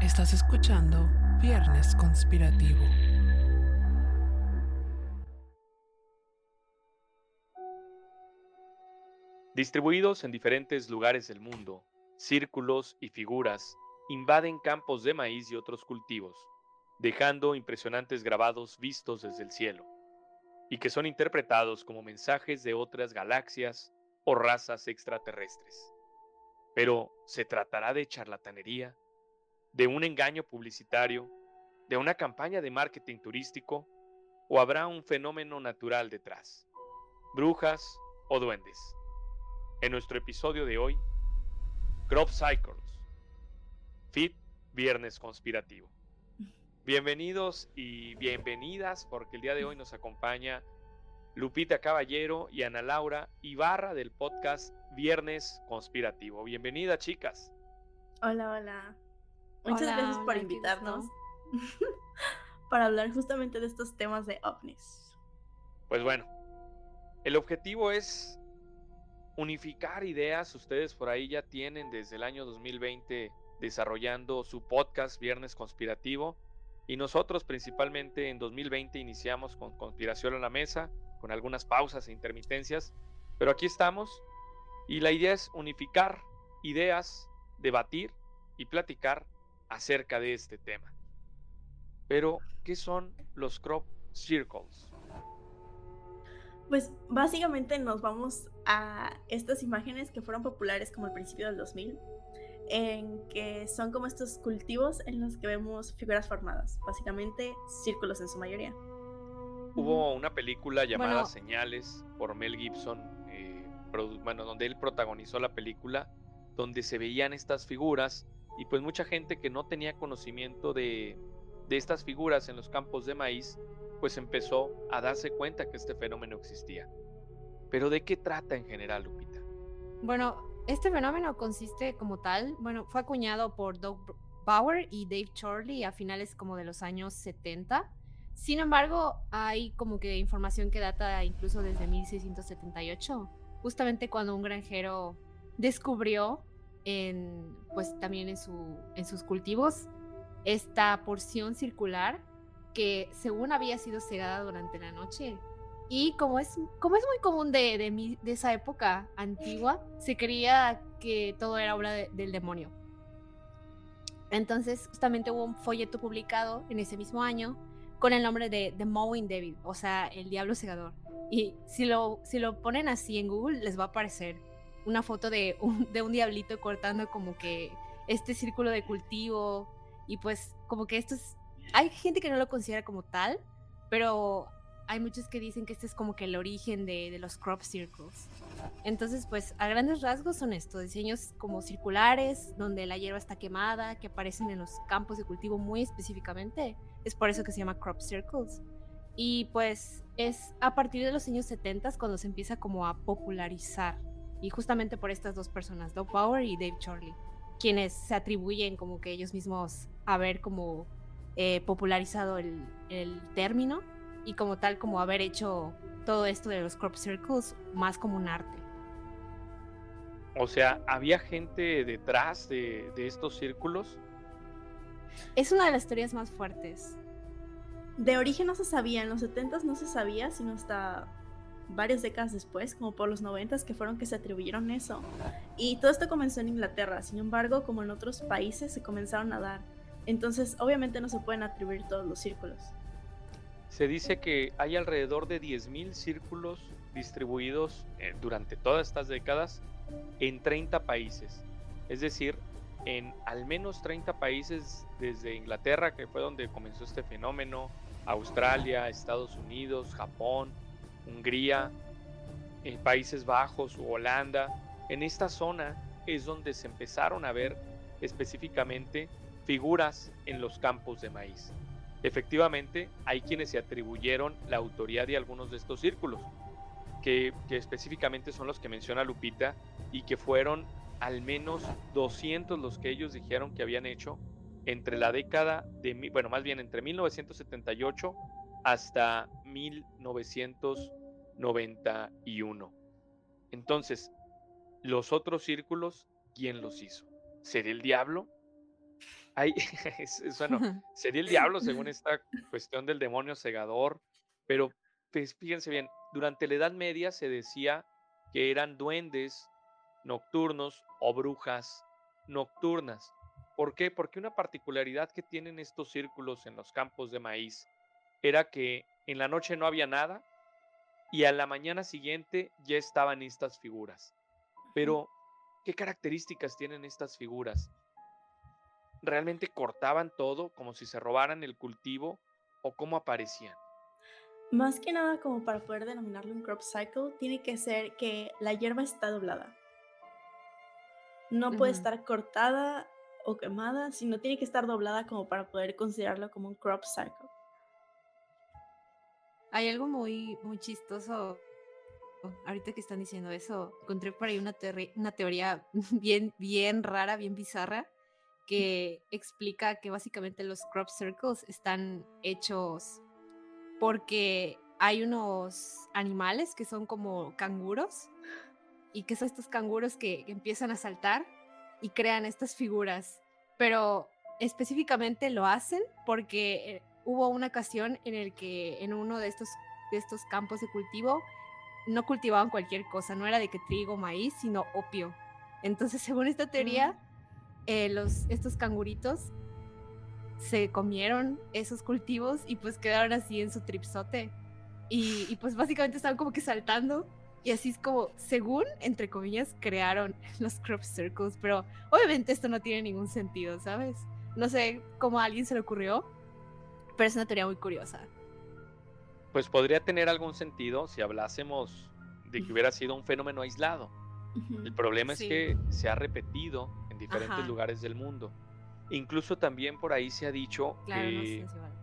Estás escuchando Viernes Conspirativo. Distribuidos en diferentes lugares del mundo, círculos y figuras invaden campos de maíz y otros cultivos, dejando impresionantes grabados vistos desde el cielo, y que son interpretados como mensajes de otras galaxias o razas extraterrestres. Pero, ¿se tratará de charlatanería, de un engaño publicitario, de una campaña de marketing turístico, o habrá un fenómeno natural detrás? ¿Brujas o duendes? En nuestro episodio de hoy, Crop Cycles, Fit Viernes Conspirativo. Bienvenidos y bienvenidas porque el día de hoy nos acompaña Lupita Caballero y Ana Laura Ibarra del podcast Viernes Conspirativo. Bienvenida, chicas. Hola, hola. Muchas gracias Hola, por hola, qué invitarnos gusto. para hablar justamente de estos temas de ovnis. Pues bueno, el objetivo es unificar ideas. Ustedes por ahí ya tienen desde el año 2020 desarrollando su podcast Viernes Conspirativo, y nosotros principalmente en 2020 iniciamos con Conspiración a la Mesa, con algunas pausas e intermitencias, pero aquí estamos y la idea es unificar ideas, debatir y platicar acerca de este tema. Pero, ¿qué son los crop circles? Pues básicamente nos vamos a estas imágenes que fueron populares como al principio del 2000, en que son como estos cultivos en los que vemos figuras formadas, básicamente círculos en su mayoría. Hubo una película llamada Bueno, Señales por Mel Gibson, donde él protagonizó la película, donde se veían estas figuras y pues mucha gente que no tenía conocimiento de estas figuras en los campos de maíz, pues empezó a darse cuenta que este fenómeno existía. Pero ¿de qué trata en general, Lupita? este fenómeno consiste como tal, fue acuñado por Doug Bauer y Dave Chorley a finales como de los años 70. Sin embargo, hay como que información que data incluso desde 1678, justamente cuando un granjero descubrió pues también en sus cultivos esta porción circular que según había sido cegada durante la noche. Y como es muy común de esa época antigua, se creía que todo era obra del demonio. Entonces, justamente hubo un folleto publicado en ese mismo año con el nombre de The Mowing Devil, o sea, el diablo segador. Y si lo ponen así en Google, les va a aparecer una foto de un diablito cortando como que este círculo de cultivo. Y pues, como que hay gente que no lo considera como tal, pero hay muchos que dicen que este es como que el origen de los crop circles. Entonces, pues a grandes rasgos son estos diseños como circulares, donde la hierba está quemada, que aparecen en los campos de cultivo muy específicamente. Es por eso que se llama crop circles. Y pues es a partir de los años 70 cuando se empieza como a popularizar. Y justamente por estas dos personas, Doug Bauer y Dave Chorley, quienes se atribuyen como que ellos mismos haber como popularizado el término y como tal como haber hecho todo esto de los crop circles más como un arte. O sea, ¿había gente detrás de estos círculos? Es una de las teorías más fuertes. De origen no se sabía, en los 70s no se sabía, sino hasta varias décadas después, como por los 90s, que fueron que se atribuyeron eso. Y todo esto comenzó en Inglaterra, sin embargo, como en otros países se comenzaron a dar. Entonces, obviamente no se pueden atribuir todos los círculos. Se dice que hay alrededor de 10.000 círculos distribuidos durante todas estas décadas en 30 países. Es decir, en al menos 30 países, desde Inglaterra, que fue donde comenzó este fenómeno, Australia, Estados Unidos, Japón, Hungría, Países Bajos u Holanda. En esta zona es donde se empezaron a ver específicamente figuras en los campos de maíz. Efectivamente, hay quienes se atribuyeron la autoría de algunos de estos círculos, que específicamente son los que menciona Lupita, y que fueron al menos 200 los que ellos dijeron que habían hecho entre la década de, bueno, más bien entre 1978 hasta 1991. Entonces, los otros círculos, ¿quién los hizo? ¿Será el diablo? hay, bueno, sería el diablo según esta cuestión del demonio segador, pero pues, fíjense bien, durante la Edad Media se decía que eran duendes nocturnos o brujas nocturnas. ¿Por qué? Porque una particularidad que tienen estos círculos en los campos de maíz era que en la noche no había nada y a la mañana siguiente ya estaban estas figuras. Pero, ¿qué características tienen estas figuras? ¿Realmente cortaban todo como si se robaran el cultivo o cómo aparecían? Más que nada, como para poder denominarlo un crop cycle, tiene que ser que la hierba está doblada. No puede Ujú. estar cortada o quemada, sino tiene que estar doblada como para poder considerarlo como un crop cycle. Hay algo muy chistoso. Ahorita que están diciendo eso, encontré por ahí una teoría bien rara, bien bizarra, que explica que básicamente los crop circles están hechos porque hay unos animales que son como canguros y que son estos canguros que empiezan a saltar y crean estas figuras, pero específicamente lo hacen porque hubo una ocasión en el que en uno de estos campos de cultivo no cultivaban cualquier cosa, no era de que trigo, maíz, sino opio. Entonces, según esta teoría, estos canguritos se comieron esos cultivos y pues quedaron así en su tripsote. Y pues básicamente estaban como que saltando. Y así es como, según, entre comillas, crearon los crop circles. Pero obviamente esto no tiene ningún sentido, ¿sabes? No sé cómo a alguien se le ocurrió, pero es una teoría muy curiosa. Pues podría tener algún sentido si hablásemos de que hubiera sido un fenómeno aislado. El Ujú. problema es Sí. que se ha repetido en diferentes Ajá. lugares del mundo. Incluso también por ahí se ha dicho Claro, no sé si vale.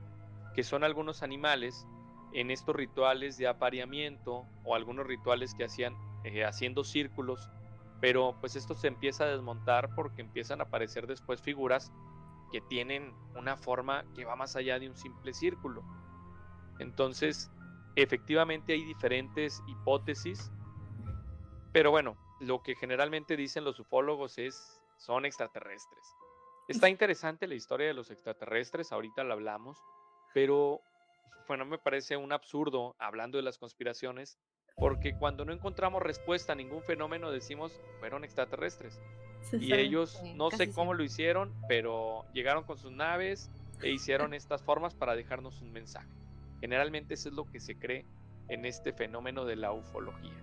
que son algunos animales en estos rituales de apareamiento o algunos rituales que hacían haciendo círculos, pero pues esto se empieza a desmontar porque empiezan a aparecer después figuras que tienen una forma que va más allá de un simple círculo. Entonces, efectivamente hay diferentes hipótesis, pero bueno, lo que generalmente dicen los ufólogos son extraterrestres. Está interesante la historia de los extraterrestres, ahorita la hablamos, pero bueno, me parece un absurdo hablando de las conspiraciones, porque cuando no encontramos respuesta a ningún fenómeno decimos fueron extraterrestres. Se Y sabe. ellos Sí, no sé casi cómo siempre. lo hicieron, pero llegaron con sus naves e hicieron estas formas para dejarnos un mensaje. Generalmente eso es lo que se cree en este fenómeno de la ufología.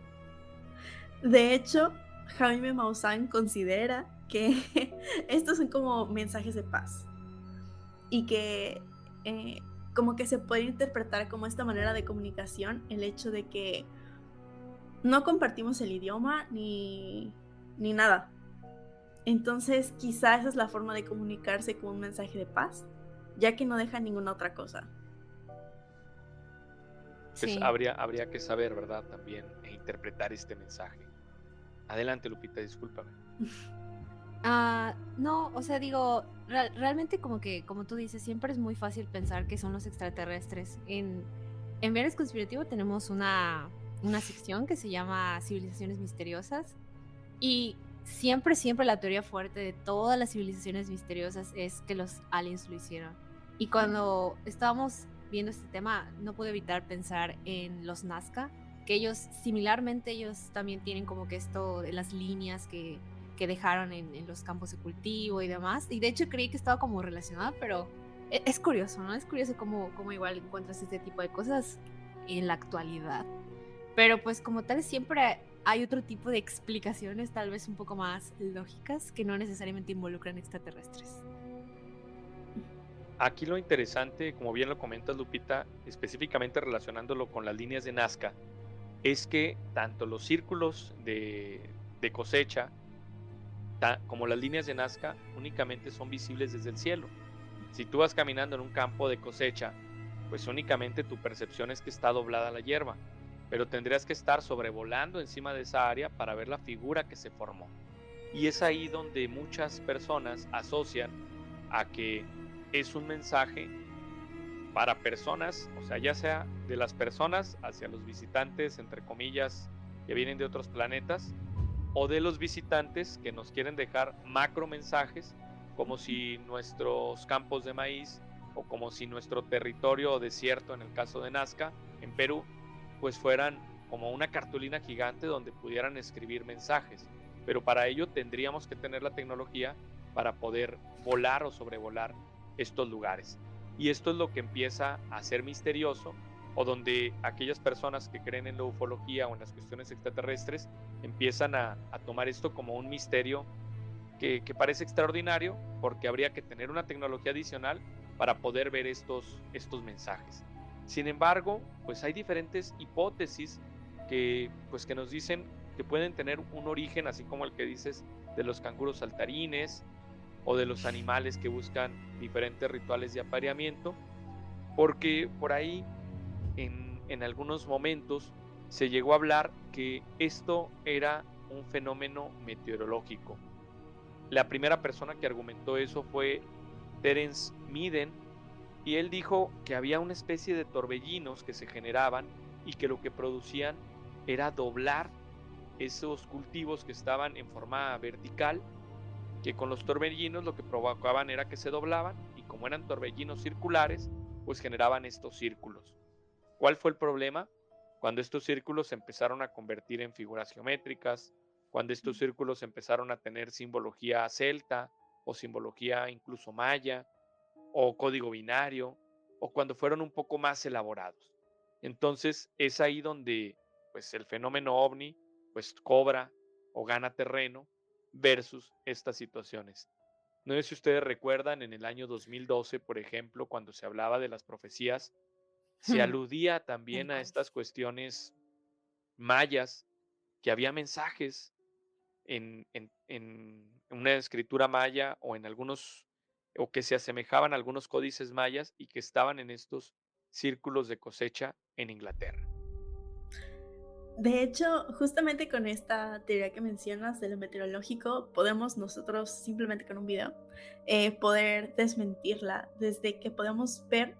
De hecho, Jaime Maussan considera que estos son como mensajes de paz y que eh, como que se puede interpretar como esta manera de comunicación el hecho de que no compartimos el idioma ni nada. Entonces, quizá esa es la forma de comunicarse con un mensaje de paz, ya que no deja ninguna otra cosa. Pues Sí. habría que saber, ¿verdad? También interpretar este mensaje. Adelante, Lupita, discúlpame. No, o sea, digo, realmente como que, como tú dices, siempre es muy fácil pensar que son los extraterrestres. En Viernes Conspirativo tenemos una sección que se llama Civilizaciones Misteriosas y siempre la teoría fuerte de todas las civilizaciones misteriosas es que los aliens lo hicieron. Y cuando estábamos viendo este tema, no pude evitar pensar en los Nazca, que ellos también tienen como que esto de las líneas que dejaron en los campos de cultivo y demás. Y de hecho creí que estaba como relacionada, pero es curioso, ¿no? Es curioso cómo igual encuentras este tipo de cosas en la actualidad. Pero pues como tal siempre hay otro tipo de explicaciones tal vez un poco más lógicas que no necesariamente involucran extraterrestres. Aquí lo interesante, como bien lo comentas, Lupita, específicamente relacionándolo con las líneas de Nazca, es que tanto los círculos de cosecha como las líneas de Nazca únicamente son visibles desde el cielo. Si tú vas caminando en un campo de cosecha, pues únicamente tu percepción es que está doblada la hierba, pero tendrías que estar sobrevolando encima de esa área para ver la figura que se formó. Y es ahí donde muchas personas asocian a que es un mensaje para personas, o sea, ya sea de las personas hacia los visitantes, entre comillas, que vienen de otros planetas, o de los visitantes que nos quieren dejar macro mensajes como si nuestros campos de maíz o como si nuestro territorio o desierto, en el caso de Nazca, en Perú, pues fueran como una cartulina gigante donde pudieran escribir mensajes. Pero para ello tendríamos que tener la tecnología para poder volar o sobrevolar estos lugares. Y esto es lo que empieza a ser misterioso, o donde aquellas personas que creen en la ufología o en las cuestiones extraterrestres empiezan a tomar esto como un misterio que parece extraordinario, porque habría que tener una tecnología adicional para poder ver estos mensajes. Sin embargo, pues hay diferentes hipótesis que nos dicen que pueden tener un origen, así como el que dices de los canguros saltarines o de los animales que buscan diferentes rituales de apareamiento, porque por ahí en algunos momentos se llegó a hablar que esto era un fenómeno meteorológico. La primera persona que argumentó eso fue Terence Midden, y él dijo que había una especie de torbellinos que se generaban y que lo que producían era doblar esos cultivos que estaban en forma vertical, que con los torbellinos lo que provocaban era que se doblaban, y como eran torbellinos circulares, pues generaban estos círculos. ¿Cuál fue el problema? Cuando estos círculos se empezaron a convertir en figuras geométricas, cuando estos círculos empezaron a tener simbología celta o simbología incluso maya o código binario, o cuando fueron un poco más elaborados. Entonces es ahí donde pues el fenómeno ovni pues cobra o gana terreno versus estas situaciones. No sé si ustedes recuerdan en el año 2012, por ejemplo, cuando se hablaba de las profecías, se aludía Tal también a cual. estas cuestiones mayas, que había mensajes en una escritura maya o en algunos, o que se asemejaban a algunos códices mayas y que estaban en estos círculos de cosecha en Inglaterra. De hecho, justamente con esta teoría que mencionas de lo meteorológico, podemos nosotros, simplemente con un video, poder desmentirla, desde que podemos ver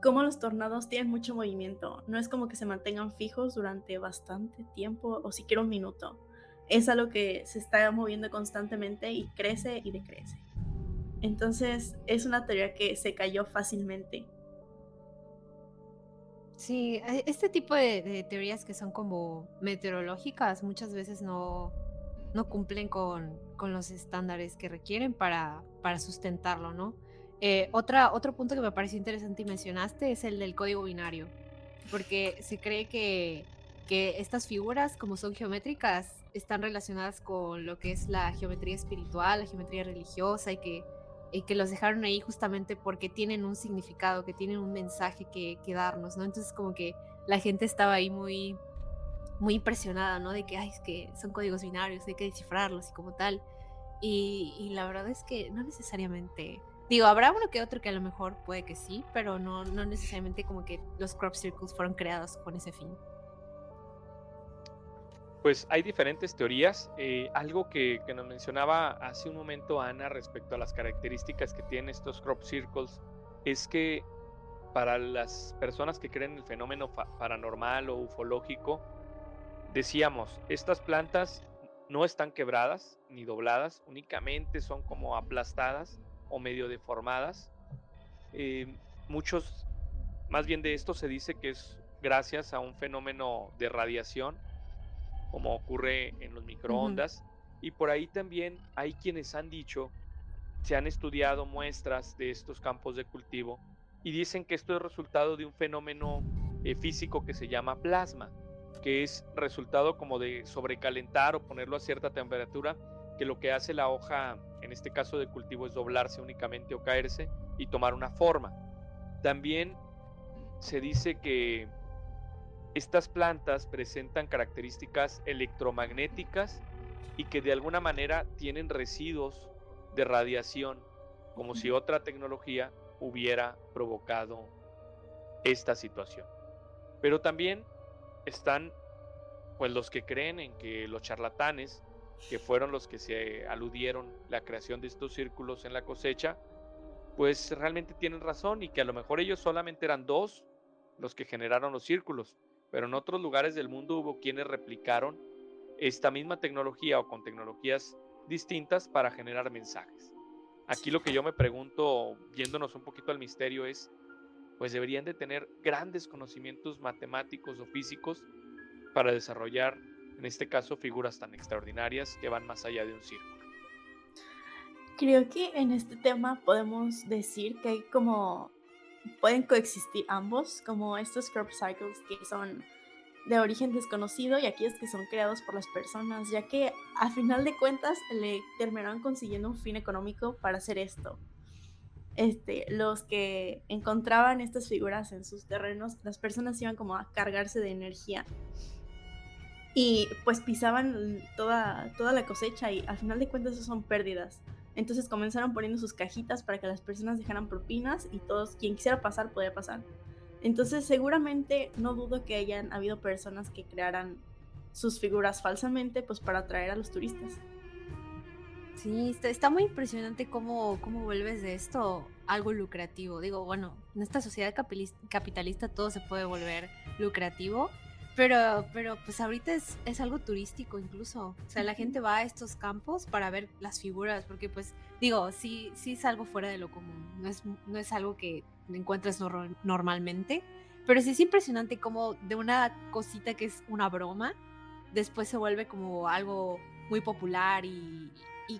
cómo los tornados tienen mucho movimiento. No es como que se mantengan fijos durante bastante tiempo o siquiera un minuto. Es algo que se está moviendo constantemente y crece y decrece. Entonces, es una teoría que se cayó fácilmente. Sí, este tipo de teorías que son como meteorológicas muchas veces no cumplen con los estándares que requieren para sustentarlo, ¿no? Otro punto que me pareció interesante y mencionaste es el del código binario, porque se cree que estas figuras, como son geométricas, están relacionadas con lo que es la geometría espiritual, la geometría religiosa, y que los dejaron ahí justamente porque tienen un significado, que tienen un mensaje que darnos, ¿no? Entonces como que la gente estaba ahí muy impresionada, ¿no? De que, ay, es que son códigos binarios, hay que descifrarlos y como tal. Y la verdad es que no necesariamente, digo, habrá uno que otro que a lo mejor puede que sí, pero no necesariamente como que los crop circles fueron creados con ese fin. Pues hay diferentes teorías. Algo que nos mencionaba hace un momento Ana respecto a las características que tienen estos crop circles es que para las personas que creen en el fenómeno paranormal o ufológico, decíamos, estas plantas no están quebradas ni dobladas, únicamente son como aplastadas o medio deformadas. Muchos, más bien de esto se dice que es gracias a un fenómeno de radiación, como ocurre en los Ujú. microondas, y por ahí también hay quienes han dicho, se han estudiado muestras de estos campos de cultivo y dicen que esto es resultado de un fenómeno físico que se llama plasma, que es resultado como de sobrecalentar o ponerlo a cierta temperatura, que lo que hace la hoja, en este caso de cultivo, es doblarse únicamente o caerse y tomar una forma. También se dice que estas plantas presentan características electromagnéticas y que de alguna manera tienen residuos de radiación, como si otra tecnología hubiera provocado esta situación. Pero también están pues los que creen en que los charlatanes, que fueron los que se aludieron la creación de estos círculos en la cosecha, pues realmente tienen razón, y que a lo mejor ellos solamente eran dos los que generaron los círculos, pero en otros lugares del mundo hubo quienes replicaron esta misma tecnología o con tecnologías distintas para generar mensajes. Aquí lo que yo me pregunto, yéndonos un poquito al misterio, es, pues deberían de tener grandes conocimientos matemáticos o físicos para desarrollar, en este caso, figuras tan extraordinarias que van más allá de un círculo. Creo que en este tema podemos decir que hay como pueden coexistir ambos, como estos crop cycles que son de origen desconocido y aquellos que son creados por las personas, ya que a final de cuentas le terminaron consiguiendo un fin económico para hacer esto. Los que encontraban estas figuras en sus terrenos, las personas iban como a cargarse de energía y pues pisaban toda la cosecha y al final de cuentas eso son pérdidas. Entonces comenzaron poniendo sus cajitas para que las personas dejaran propinas y todos, quien quisiera pasar, podía pasar. Entonces seguramente no dudo que hayan habido personas que crearan sus figuras falsamente pues para atraer a los turistas. Sí, está muy impresionante cómo vuelves de esto algo lucrativo. Digo, bueno, en esta sociedad capitalista todo se puede volver lucrativo, pero pues ahorita es algo turístico incluso. O sea, la gente va a estos campos para ver las figuras, porque pues, digo, sí es algo fuera de lo común, no es algo que encuentres normalmente, pero sí es impresionante cómo de una cosita que es una broma, después se vuelve como algo muy popular y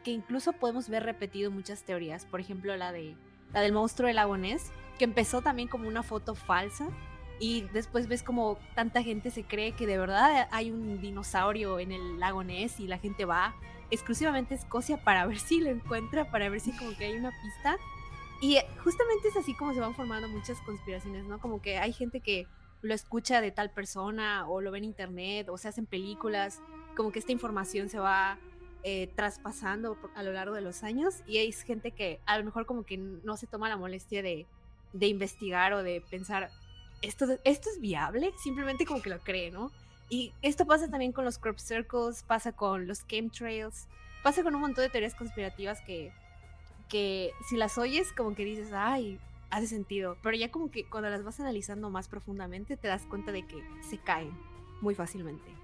que incluso podemos ver repetido en muchas teorías. Por ejemplo, la del monstruo del lago Ness, que empezó también como una foto falsa y después ves como tanta gente se cree que de verdad hay un dinosaurio en el lago Ness y la gente va exclusivamente a Escocia para ver si lo encuentra, para ver si como que hay una pista. Y justamente es así como se van formando muchas conspiraciones, ¿no? Como que hay gente que lo escucha de tal persona o lo ve en internet o se hacen películas, como que esta información se va traspasando a lo largo de los años y hay gente que a lo mejor como que no se toma la molestia de investigar o de pensar, ¿esto es viable? Simplemente como que lo cree, ¿no? Y esto pasa también con los crop circles, pasa con los chemtrails, pasa con un montón de teorías conspirativas que si las oyes como que dices, ay, hace sentido, pero ya como que cuando las vas analizando más profundamente te das cuenta de que se caen muy fácilmente.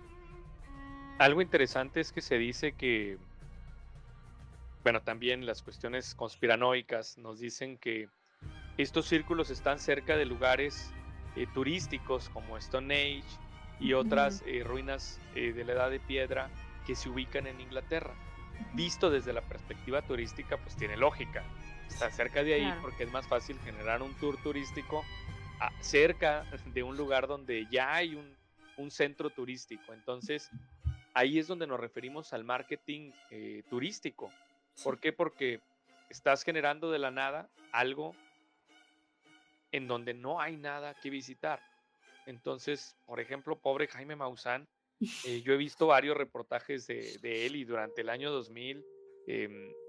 Algo interesante es que se dice que, bueno, también las cuestiones conspiranoicas nos dicen que estos círculos están cerca de lugares turísticos como Stonehenge y otras ruinas de la Edad de Piedra que se ubican en Inglaterra. Visto desde la perspectiva turística, pues tiene lógica. Está cerca de ahí Claro. porque es más fácil generar un tour turístico cerca de un lugar donde ya hay un centro turístico. Entonces, ahí es donde nos referimos al marketing turístico. ¿Por qué? Porque estás generando de la nada algo en donde no hay nada que visitar. Entonces, por ejemplo, pobre Jaime Maussan, yo he visto varios reportajes de él y durante el año 2000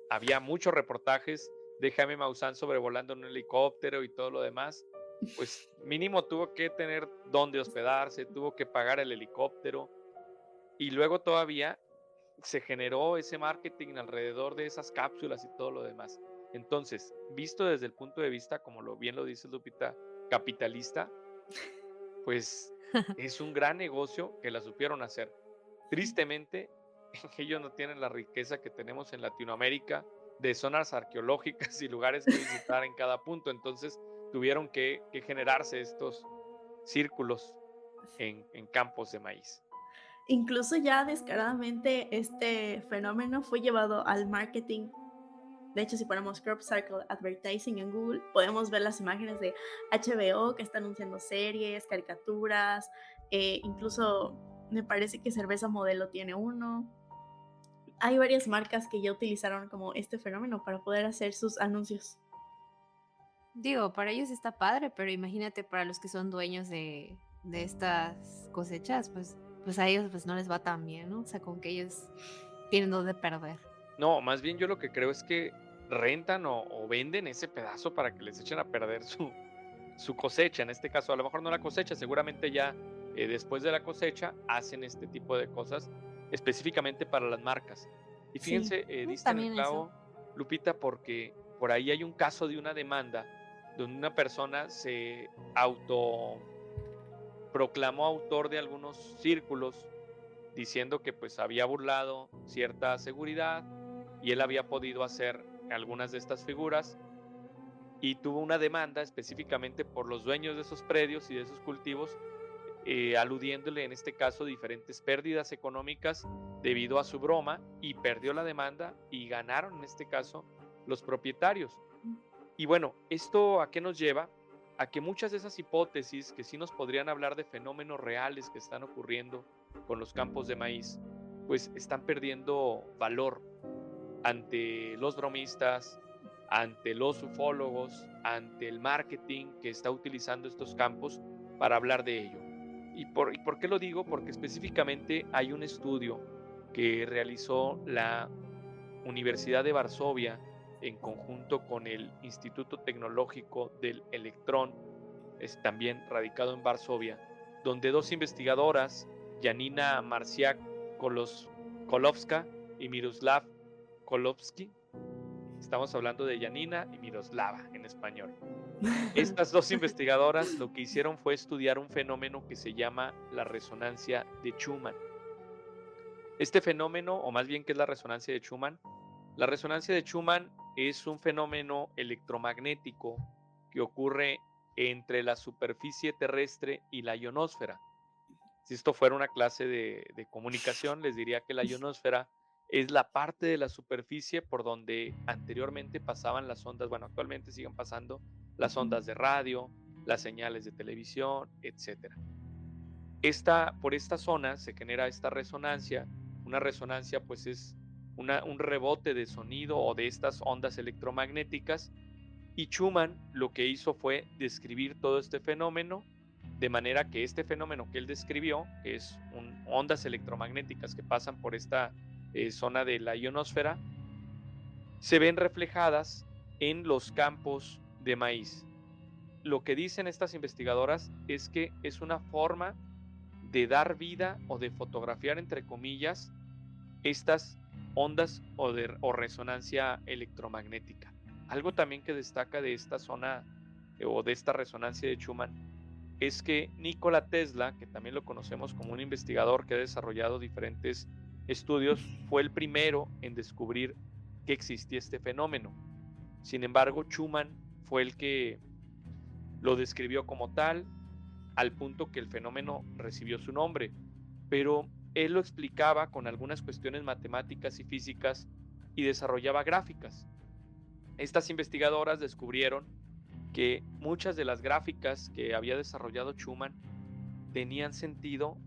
había muchos reportajes de Jaime Maussan sobrevolando en un helicóptero y todo lo demás. Pues mínimo tuvo que tener dónde hospedarse, tuvo que pagar el helicóptero y luego todavía se generó ese marketing alrededor de esas cápsulas y todo lo demás. Entonces, visto desde el punto de vista, como bien lo dice Lupita, capitalista, pues es un gran negocio que la supieron hacer. Tristemente, ellos no tienen la riqueza que tenemos en Latinoamérica de zonas arqueológicas y lugares que visitar en cada punto. Entonces, tuvieron que generarse estos círculos en campos de maíz. Incluso ya descaradamente este fenómeno fue llevado al marketing. De hecho, si ponemos Crop Circle Advertising en Google, podemos ver las imágenes de HBO que está anunciando series, caricaturas, incluso me parece que Cerveza Modelo tiene uno. Hay varias marcas que ya utilizaron como este fenómeno para poder hacer sus anuncios. Digo, para ellos está padre, pero imagínate para los que son dueños de estas cosechas, pues a ellos pues no les va tan bien, ¿no? O sea, como que ellos tienen donde perder. No, más bien yo lo que creo es que rentan o venden ese pedazo para que les echen a perder su cosecha. En este caso, a lo mejor no la cosecha, seguramente ya después de la cosecha hacen este tipo de cosas específicamente para las marcas. Y Sí, fíjense, diste en el también clavo, eso. Lupita, porque por ahí hay un caso de una demanda donde una persona se autoproclamó autor de algunos círculos diciendo que pues había burlado cierta seguridad y él había podido hacer algunas de estas figuras y tuvo una demanda específicamente por los dueños de esos predios y de esos cultivos, aludiéndole en este caso diferentes pérdidas económicas debido a su broma, y perdió la demanda y ganaron en este caso los propietarios. Y bueno, ¿esto a qué nos lleva? A que muchas de esas hipótesis que sí nos podrían hablar de fenómenos reales que están ocurriendo con los campos de maíz, pues están perdiendo valor ante los bromistas, ante los ufólogos, ante el marketing que está utilizando estos campos para hablar de ello. ¿Y por qué lo digo? Porque específicamente hay un estudio que realizó la Universidad de Varsovia en conjunto con el Instituto Tecnológico del Electrón, es también radicado en Varsovia, donde dos investigadoras, Janina Marciak-Kolowska y Miroslav Kolowski, estamos hablando de Janina y Miroslava en español. Estas dos investigadoras lo que hicieron fue estudiar un fenómeno que se llama la resonancia de Schumann. Este fenómeno, o más bien, ¿qué es la resonancia de Schumann? La resonancia de Schumann es un fenómeno electromagnético que ocurre entre la superficie terrestre y la ionosfera. Si esto fuera una clase de comunicación, les diría que la ionosfera es la parte de la superficie por donde anteriormente pasaban las ondas, bueno, actualmente siguen pasando las ondas de radio, las señales de televisión, etc. Por esta zona se genera esta resonancia. Una resonancia pues es un rebote de sonido o de estas ondas electromagnéticas, y Schumann lo que hizo fue describir todo este fenómeno, de manera que este fenómeno que él describió, que es ondas electromagnéticas que pasan por esta zona de la ionosfera, se ven reflejadas en los campos de maíz. Lo que dicen estas investigadoras es que es una forma de dar vida o de fotografiar, entre comillas, estas ondas o resonancia electromagnética. Algo también que destaca de esta zona o de esta resonancia de Schumann es que Nikola Tesla, que también lo conocemos como un investigador que ha desarrollado diferentes estudios, fue el primero en descubrir que existía este fenómeno. Sin embargo, Schumann fue el que lo describió como tal, al punto que el fenómeno recibió su nombre, pero él lo explicaba con algunas cuestiones matemáticas y físicas y desarrollaba gráficas. Estas investigadoras descubrieron que muchas de las gráficas que había desarrollado Schumann tenían sentido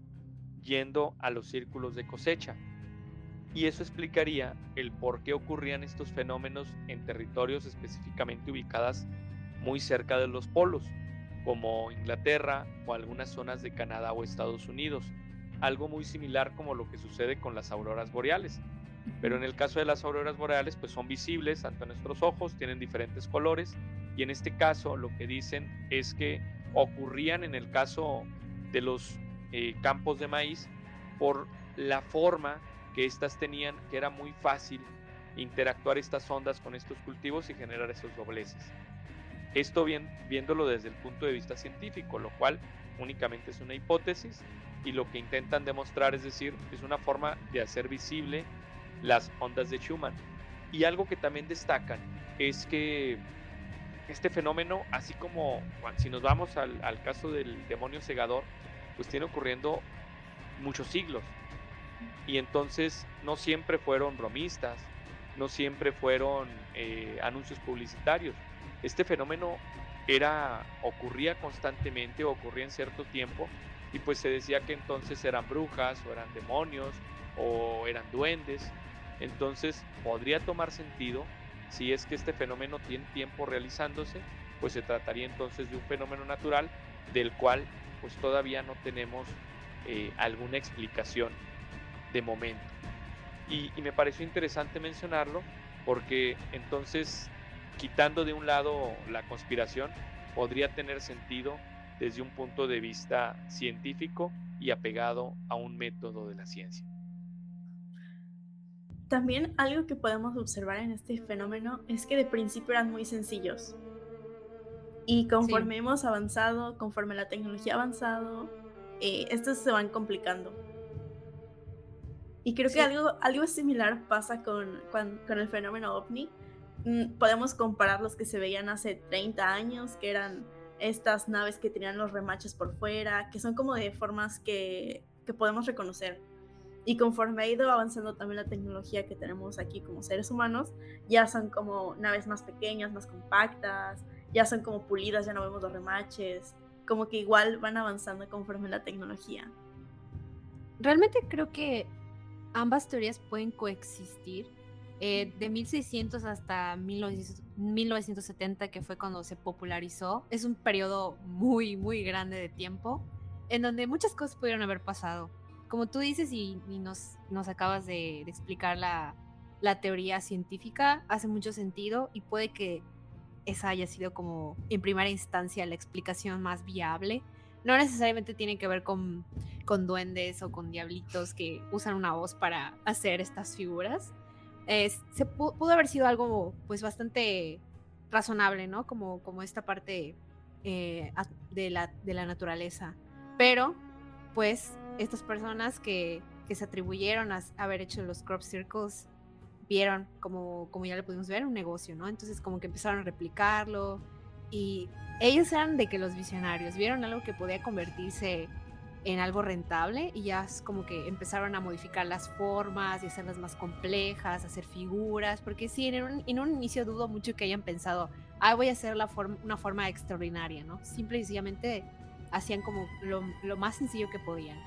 yendo a los círculos de cosecha, y eso explicaría el por qué ocurrían estos fenómenos en territorios específicamente ubicadas muy cerca de los polos, como Inglaterra o algunas zonas de Canadá o Estados Unidos, algo muy similar como lo que sucede con las auroras boreales. Pero en el caso de las auroras boreales, pues son visibles ante nuestros ojos, tienen diferentes colores, y en este caso lo que dicen es que ocurrían en el caso de los campos de maíz por la forma que estas tenían, que era muy fácil interactuar estas ondas con estos cultivos y generar esos dobleces. Esto viéndolo desde el punto de vista científico, lo cual únicamente es una hipótesis, y lo que intentan demostrar, es decir, es una forma de hacer visible las ondas de Schumann. Y algo que también destacan es que este fenómeno, así como si nos vamos al caso del demonio segador, pues tiene ocurriendo muchos siglos, y entonces no siempre fueron bromistas, no siempre fueron anuncios publicitarios. Este fenómeno ocurría constantemente, ocurría en cierto tiempo, y pues se decía que entonces eran brujas o eran demonios o eran duendes. Entonces podría tomar sentido, si es que este fenómeno tiene tiempo realizándose, pues se trataría entonces de un fenómeno natural del cual pues todavía no tenemos alguna explicación de momento. Y me pareció interesante mencionarlo porque entonces, quitando de un lado la conspiración, podría tener sentido desde un punto de vista científico y apegado a un método de la ciencia. También algo que podemos observar en este fenómeno es que de principio eran muy sencillos. Y conforme hemos avanzado, conforme la tecnología ha avanzado, estos se van complicando. Y creo que algo similar pasa con el fenómeno OVNI, podemos comparar los que se veían hace 30 años, que eran estas naves que tenían los remaches por fuera, que son como de formas que podemos reconocer. Y conforme ha ido avanzando también la tecnología que tenemos aquí como seres humanos, ya son como naves más pequeñas, más compactas, ya son como pulidas, ya no vemos los remaches, como que igual van avanzando conforme la tecnología. Realmente creo que ambas teorías pueden coexistir. De 1600 hasta 1970, que fue cuando se popularizó, es un periodo muy, muy grande de tiempo en donde muchas cosas pudieron haber pasado. Como tú dices y nos acabas de explicar la teoría científica, hace mucho sentido y puede que esa haya sido como en primera instancia la explicación más viable. No necesariamente tiene que ver con duendes o con diablitos que usan una voz para hacer estas figuras. Pudo haber sido algo pues bastante razonable, ¿no? Como esta parte de la naturaleza. Pero pues estas personas que se atribuyeron a haber hecho los crop circles vieron, como ya lo pudimos ver, un negocio, ¿no? Entonces como que empezaron a replicarlo y ellos eran de que los visionarios vieron algo que podía convertirse en algo rentable y ya es como que empezaron a modificar las formas y hacerlas más complejas, hacer figuras, porque sí, en un inicio dudo mucho que hayan pensado, voy a hacer una forma extraordinaria, ¿no? Simple y sencillamente hacían como lo más sencillo que podían.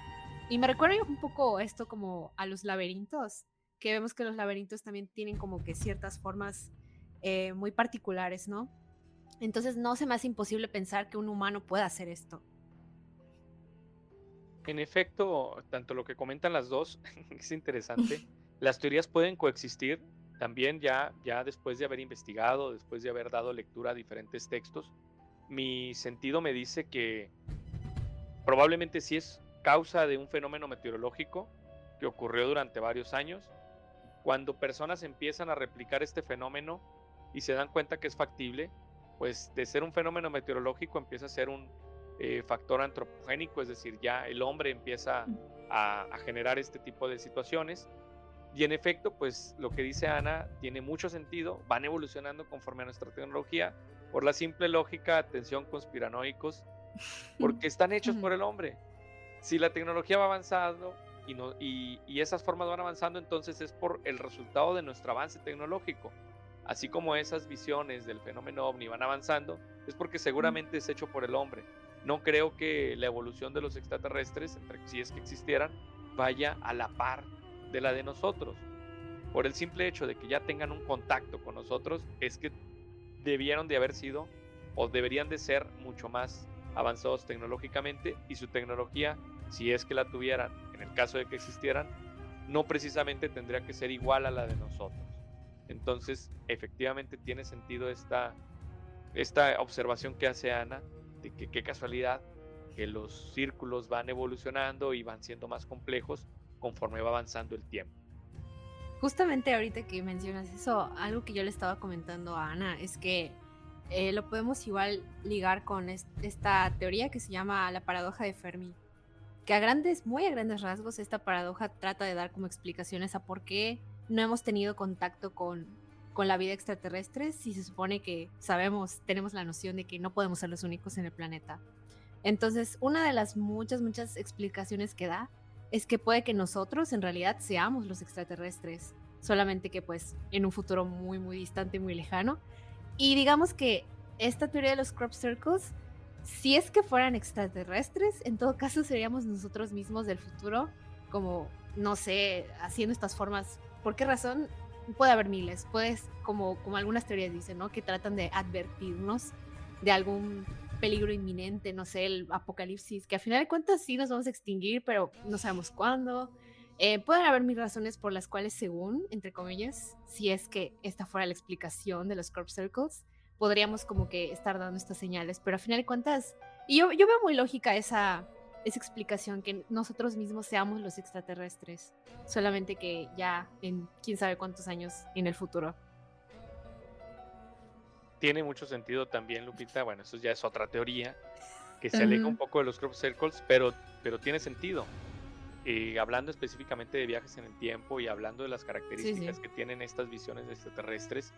Y me recuerda un poco esto como a los laberintos, que vemos que los laberintos también tienen como que ciertas formas muy particulares, ¿no? Entonces no se me hace imposible pensar que un humano pueda hacer esto. En efecto, tanto lo que comentan las dos es interesante. Las teorías pueden coexistir. También ya después de haber investigado, después de haber dado lectura a diferentes textos, mi sentido me dice que probablemente sí es causa de un fenómeno meteorológico que ocurrió durante varios años. Cuando personas empiezan a replicar este fenómeno y se dan cuenta que es factible, pues de ser un fenómeno meteorológico empieza a ser un factor antropogénico, es decir, ya el hombre empieza a generar este tipo de situaciones. Y en efecto, pues lo que dice Ana tiene mucho sentido, van evolucionando conforme a nuestra tecnología, por la simple lógica, atención conspiranoicos, porque están hechos por el hombre. Si la tecnología va avanzando y esas formas van avanzando, entonces es por el resultado de nuestro avance tecnológico. Así como esas visiones del fenómeno ovni van avanzando, es porque seguramente es hecho por el hombre. No creo que la evolución de los extraterrestres, si es que existieran, vaya a la par de la de nosotros. Por el simple hecho de que ya tengan un contacto con nosotros, es que debieron de haber sido o deberían de ser mucho más avanzados tecnológicamente, y su tecnología, si es que la tuvieran, en el caso de que existieran, no precisamente tendría que ser igual a la de nosotros. Entonces, efectivamente tiene sentido esta observación que hace Ana, de que qué casualidad que los círculos van evolucionando y van siendo más complejos conforme va avanzando el tiempo. Justamente ahorita que mencionas eso, algo que yo le estaba comentando a Ana es que lo podemos igual ligar con esta teoría que se llama la paradoja de Fermi, que muy a grandes rasgos, esta paradoja trata de dar como explicaciones a por qué no hemos tenido contacto con la vida extraterrestre si se supone que tenemos la noción de que no podemos ser los únicos en el planeta. Entonces, una de las muchas explicaciones que da es que puede que nosotros en realidad seamos los extraterrestres, solamente que pues en un futuro muy, muy distante, muy lejano. Y digamos que esta teoría de los crop circles, si es que fueran extraterrestres, en todo caso seríamos nosotros mismos del futuro, como, no sé, haciendo estas formas. ¿Por qué razón? Puede haber miles, como algunas teorías dicen, ¿no? Que tratan de advertirnos de algún peligro inminente, no sé, el apocalipsis, que al final de cuentas sí nos vamos a extinguir, pero no sabemos cuándo. Pueden haber mil razones por las cuales, según, entre comillas, si es que esta fuera la explicación de los crop circles, podríamos como que estar dando estas señales, pero al final de cuentas, y yo veo muy lógica esa explicación, que nosotros mismos seamos los extraterrestres, solamente que ya en quién sabe cuántos años en el futuro. Tiene mucho sentido también, Lupita. Bueno, eso ya es otra teoría que se aleja un poco de los crop circles, pero tiene sentido. Hablando específicamente de viajes en el tiempo y hablando de las características que tienen estas visiones extraterrestres,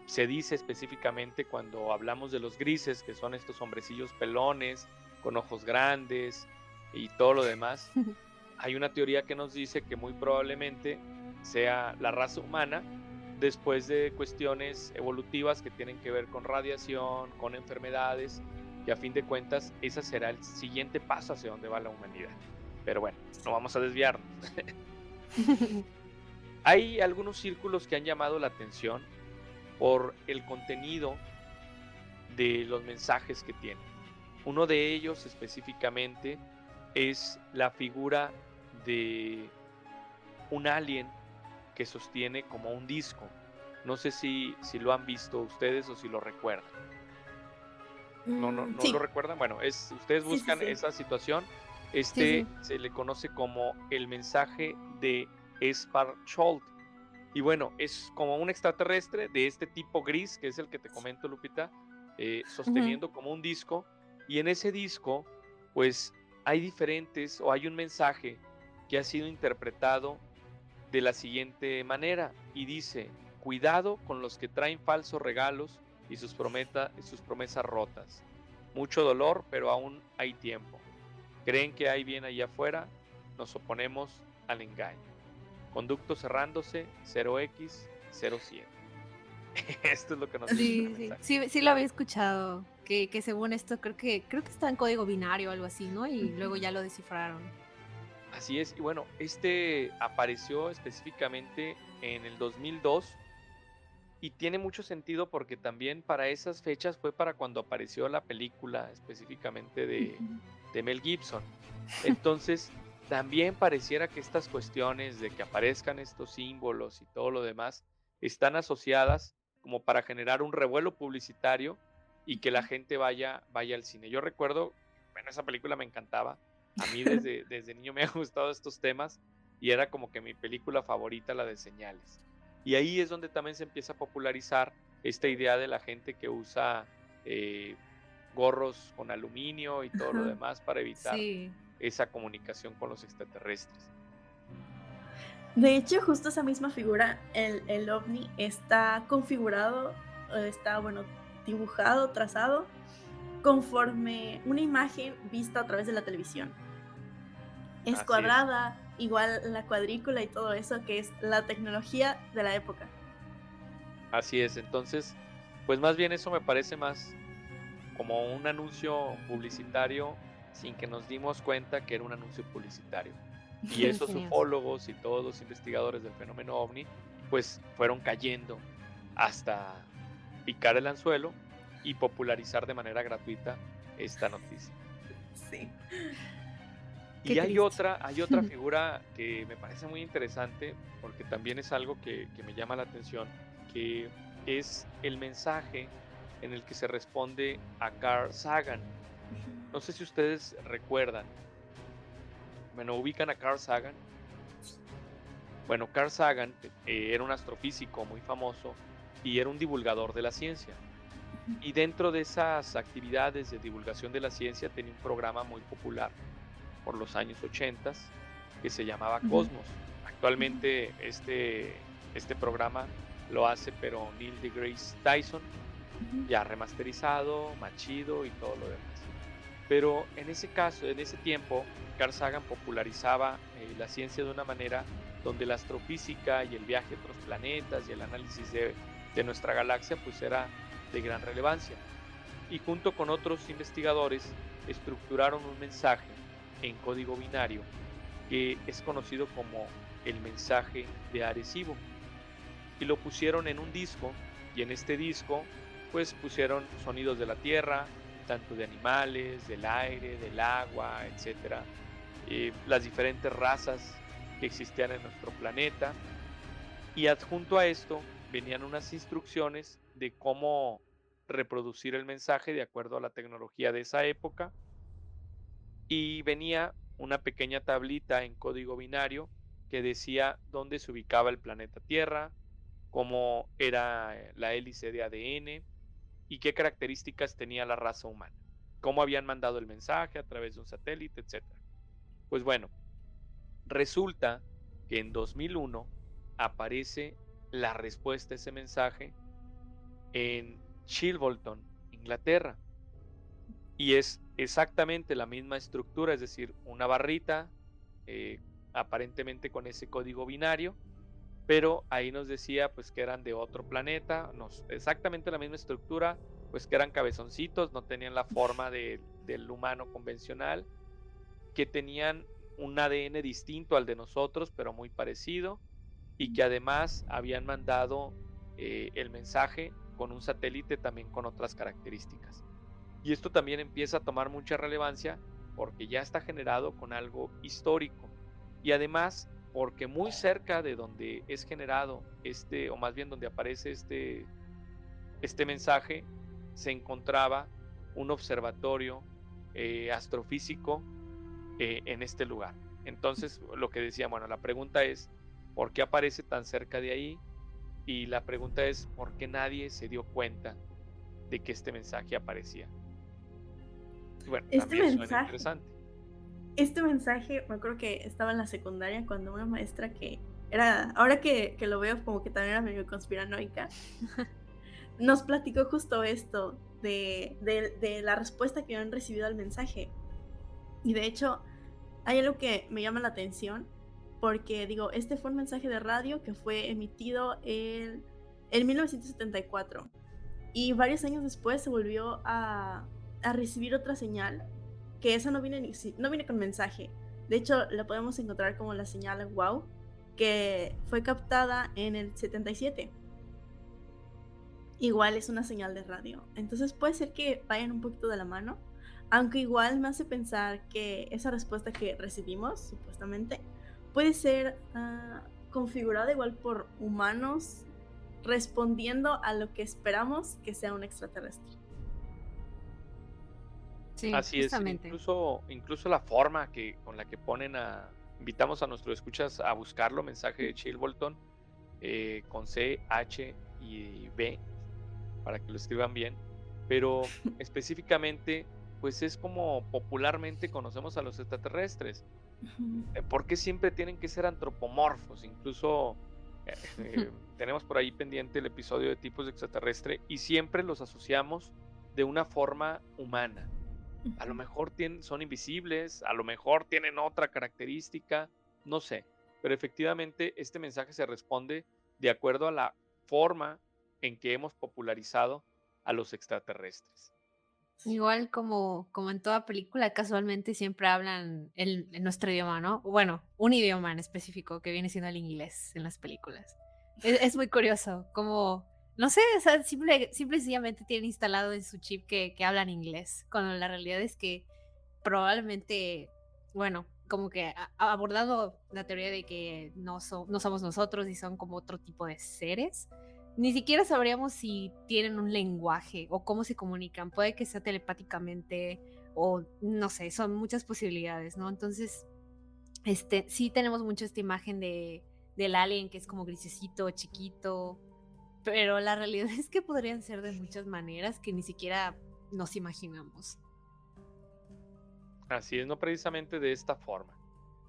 Se dice específicamente cuando hablamos de los grises, que son estos hombrecillos pelones, con ojos grandes y todo lo demás, hay una teoría que nos dice que muy probablemente sea la raza humana después de cuestiones evolutivas que tienen que ver con radiación, con enfermedades, y a fin de cuentas ese será el siguiente paso hacia donde va la humanidad. Pero bueno, no vamos a desviarnos. Hay algunos círculos que han llamado la atención por el contenido de los mensajes que tienen. Uno de ellos específicamente es la figura de un alien que sostiene como un disco. No sé si lo han visto ustedes o si lo recuerdan. ¿No Sí. lo recuerdan? Bueno, ustedes Sí, buscan sí. esa situación. Sí. Se le conoce como el mensaje de Schwarzschild. Y bueno, es como un extraterrestre de este tipo gris, que es el que te comento, Lupita, sosteniendo como un disco. Y en ese disco, pues hay un mensaje que ha sido interpretado de la siguiente manera. Y dice: cuidado con los que traen falsos regalos y sus promesas rotas. Mucho dolor, pero aún hay tiempo. Creen que hay bien allá afuera, nos oponemos al engaño. Conducto cerrándose, 0x07. Esto es lo que nos dice el mensaje. Sí lo había escuchado. Que según esto creo que está en código binario o algo así, ¿no? Y luego ya lo descifraron. Así es, y bueno, apareció específicamente en el 2002 y tiene mucho sentido porque también para esas fechas fue para cuando apareció la película específicamente de Mel Gibson. Entonces, también pareciera que estas cuestiones de que aparezcan estos símbolos y todo lo demás están asociadas como para generar un revuelo publicitario y que la gente vaya al cine. Yo recuerdo, bueno, esa película me encantaba. A mí desde niño me han gustado estos temas y era como que mi película favorita, la de Señales. Y ahí es donde también se empieza a popularizar esta idea de la gente que usa gorros con aluminio y todo lo demás para evitar esa comunicación con los extraterrestres. De hecho, justo esa misma figura, el ovni, está configurado, está, dibujado, trazado, conforme una imagen vista a través de la televisión. Es cuadrada, igual la cuadrícula y todo eso, que es la tecnología de la época. Así es, entonces, pues más bien eso me parece más como un anuncio publicitario sin que nos dimos cuenta que era un anuncio publicitario. Y esos ufólogos y todos los investigadores del fenómeno ovni, pues fueron cayendo hasta picar el anzuelo y popularizar de manera gratuita esta noticia. Sí. Y hay otra figura que me parece muy interesante, porque también es algo que me llama la atención, que es el mensaje en el que se responde a Carl Sagan. No sé si ustedes recuerdan. Bueno, ¿ubican a Carl Sagan? Bueno, Carl Sagan era un astrofísico muy famoso y era un divulgador de la ciencia. Y dentro de esas actividades de divulgación de la ciencia tenía un programa muy popular por los años 80 que se llamaba Cosmos. Actualmente este programa lo hace pero Neil deGrasse Tyson, ya remasterizado, más chido y todo lo demás. Pero en ese tiempo, Carl Sagan popularizaba la ciencia de una manera donde la astrofísica y el viaje a otros planetas y el análisis de nuestra galaxia pues era de gran relevancia. Y junto con otros investigadores estructuraron un mensaje en código binario que es conocido como el mensaje de Arecibo. Y lo pusieron en un disco, y en este disco pues pusieron sonidos de la Tierra, tanto de animales, del aire, del agua, etcétera, las diferentes razas que existían en nuestro planeta, y adjunto a esto venían unas instrucciones de cómo reproducir el mensaje de acuerdo a la tecnología de esa época, y venía una pequeña tablita en código binario que decía dónde se ubicaba el planeta Tierra, cómo era la hélice de ADN y qué características tenía la raza humana, cómo habían mandado el mensaje a través de un satélite, etc. Pues bueno, resulta que en 2001 aparece la respuesta a ese mensaje en Chilbolton, Inglaterra. Y es exactamente la misma estructura, es decir, una barrita, aparentemente con ese código binario, pero ahí nos decía pues que eran de otro planeta, exactamente la misma estructura, pues que eran cabezoncitos, no tenían la forma del humano convencional, que tenían un ADN distinto al de nosotros, pero muy parecido, y que además habían mandado el mensaje con un satélite también con otras características. Y esto también empieza a tomar mucha relevancia porque ya está generado con algo histórico. Y además porque muy cerca de donde es generado o más bien donde aparece este mensaje, se encontraba un observatorio astrofísico en este lugar. Entonces, lo que decía, bueno, la pregunta es, ¿por qué aparece tan cerca de ahí? Y la pregunta es, ¿por qué nadie se dio cuenta de que este mensaje aparecía? Y bueno, también suena interesante. Este mensaje, me acuerdo que estaba en la secundaria cuando una maestra que era, ahora que lo veo como que también era medio conspiranoica, nos platicó justo esto de la respuesta que habían recibido al mensaje. Y de hecho, hay algo que me llama la atención, porque digo, este fue un mensaje de radio que fue emitido en 1974. Y varios años después se volvió a recibir otra señal, que esa no viene con mensaje. De hecho, la podemos encontrar como la señal WOW, que fue captada en el 77. Igual es una señal de radio. Entonces puede ser que vayan un poquito de la mano, aunque igual me hace pensar que esa respuesta que recibimos, supuestamente, puede ser configurada igual por humanos respondiendo a lo que esperamos que sea un extraterrestre. Sí, Así justamente. es, incluso la forma con la que invitamos a nuestros escuchas a buscarlo, mensaje de Chilbolton, con C, H y B, para que lo escriban bien, pero específicamente, pues es como popularmente conocemos a los extraterrestres. ¿Por qué siempre tienen que ser antropomorfos? Incluso tenemos por ahí pendiente el episodio de tipos de extraterrestre y siempre los asociamos de una forma humana. A lo mejor son invisibles, a lo mejor tienen otra característica, no sé, pero efectivamente este mensaje se responde de acuerdo a la forma en que hemos popularizado a los extraterrestres. Igual como en toda película, casualmente siempre hablan en nuestro idioma, ¿no? Bueno, un idioma en específico que viene siendo el inglés en las películas. Es muy curioso, como, no sé, o sea, simple y sencillamente tienen instalado en su chip que hablan inglés, cuando la realidad es que probablemente, bueno, como que abordando la teoría de que no somos nosotros y son como otro tipo de seres. Ni siquiera sabríamos si tienen un lenguaje o cómo se comunican. Puede que sea telepáticamente o no sé, son muchas posibilidades, ¿no? Entonces, sí tenemos mucho esta imagen del alien que es como grisecito, chiquito, pero la realidad es que podrían ser de muchas maneras que ni siquiera nos imaginamos. Así es, no precisamente de esta forma.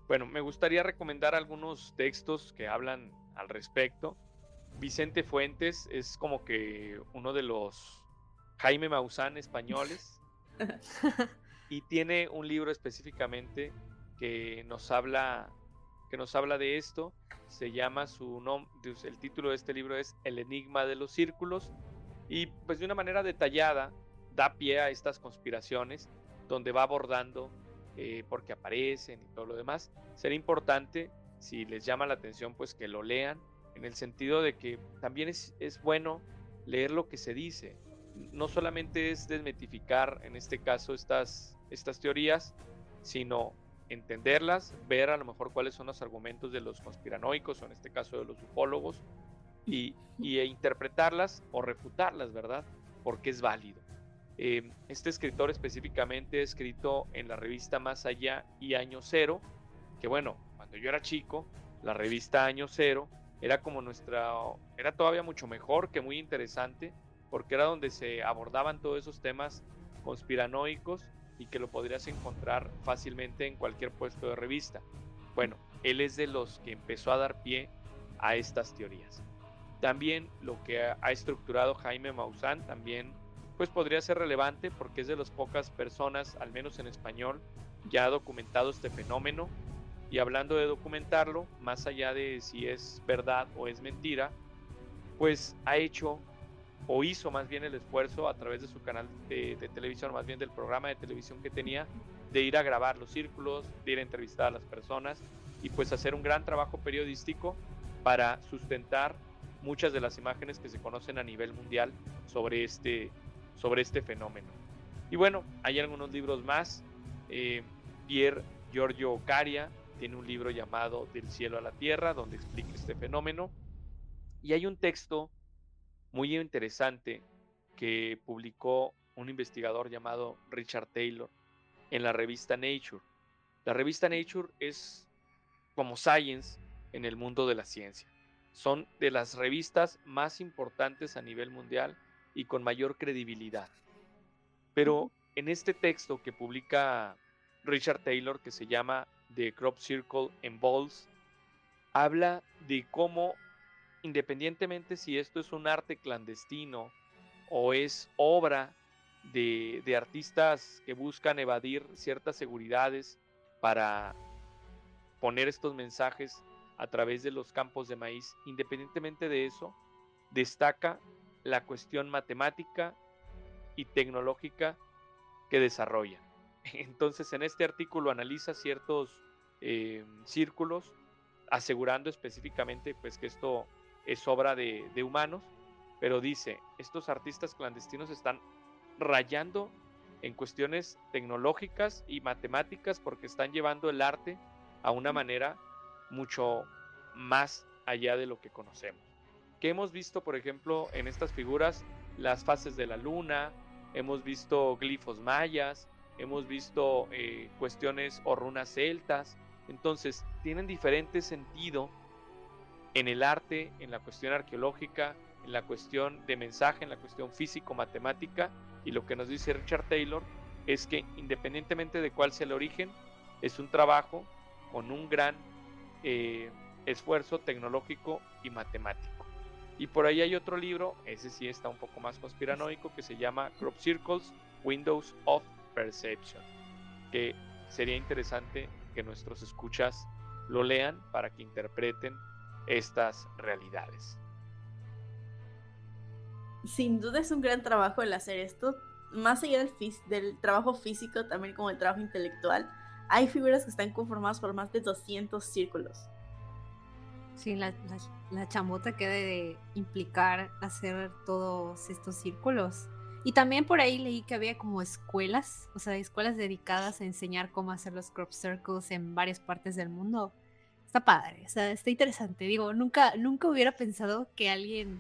Bueno, me gustaría recomendar algunos textos que hablan al respecto. Vicente Fuentes es como que uno de los Jaime Maussan españoles y tiene un libro específicamente que nos habla de esto. Se llama el título de este libro es El enigma de los círculos y pues de una manera detallada da pie a estas conspiraciones donde va abordando por qué aparecen y todo lo demás. Será importante, si les llama la atención, pues que lo lean, en el sentido de que también es bueno leer lo que se dice. No solamente es desmitificar, en este caso, estas teorías, sino entenderlas, ver a lo mejor cuáles son los argumentos de los conspiranoicos, o en este caso de los ufólogos, y interpretarlas o refutarlas, ¿verdad? Porque es válido. Este escritor específicamente ha escrito en la revista Más Allá y Año Cero, que bueno, cuando yo era chico, la revista Año Cero era como era todavía mucho mejor, que muy interesante, porque era donde se abordaban todos esos temas conspiranoicos y que lo podrías encontrar fácilmente en cualquier puesto de revista. Bueno, él es de los que empezó a dar pie a estas teorías. También lo que ha estructurado Jaime Maussan también pues podría ser relevante porque es de las pocas personas, al menos en español, ya ha documentado este fenómeno. Y hablando de documentarlo, más allá de si es verdad o es mentira, pues ha hecho o hizo más bien el esfuerzo a través de su canal de televisión, más bien del programa de televisión que tenía, de ir a grabar los círculos, de ir a entrevistar a las personas y pues hacer un gran trabajo periodístico para sustentar muchas de las imágenes que se conocen a nivel mundial sobre este fenómeno. Y bueno, hay algunos libros más. Pier Giorgio Caria tiene un libro llamado Del cielo a la tierra, donde explica este fenómeno. Y hay un texto muy interesante que publicó un investigador llamado Richard Taylor en la revista Nature. La revista Nature es como Science en el mundo de la ciencia. Son de las revistas más importantes a nivel mundial y con mayor credibilidad. Pero en este texto que publica Richard Taylor, que se llama The Crop Circle and Balls, habla de cómo, independientemente si esto es un arte clandestino o es obra de artistas que buscan evadir ciertas seguridades para poner estos mensajes a través de los campos de maíz, independientemente de eso, destaca la cuestión matemática y tecnológica que desarrolla. Entonces, en este artículo analiza ciertos círculos, asegurando específicamente pues, que esto es obra de humanos, pero dice, estos artistas clandestinos están rayando en cuestiones tecnológicas y matemáticas porque están llevando el arte a una manera mucho más allá de lo que conocemos. Que hemos visto, por ejemplo, en estas figuras, las fases de la luna, hemos visto glifos mayas, hemos visto cuestiones o runas celtas. Entonces, tienen diferente sentido en el arte, en la cuestión arqueológica, en la cuestión de mensaje, en la cuestión físico-matemática. Y lo que nos dice Richard Taylor es que independientemente de cuál sea el origen, es un trabajo con un gran esfuerzo tecnológico y matemático. Y por ahí hay otro libro, ese sí está un poco más conspiranoico, que se llama Crop Circles, Windows of Perception, que sería interesante que nuestros escuchas lo lean para que interpreten estas realidades. Sin duda es un gran trabajo el hacer esto, más allá del trabajo físico, también como el trabajo intelectual. Hay figuras que están conformadas por más de 200 círculos. Sí, la chambota que de implicar hacer todos estos círculos. Y también por ahí leí que había como escuelas, o sea, escuelas dedicadas a enseñar cómo hacer los crop circles en varias partes del mundo. Está padre, o sea, está interesante. Digo, nunca hubiera pensado que alguien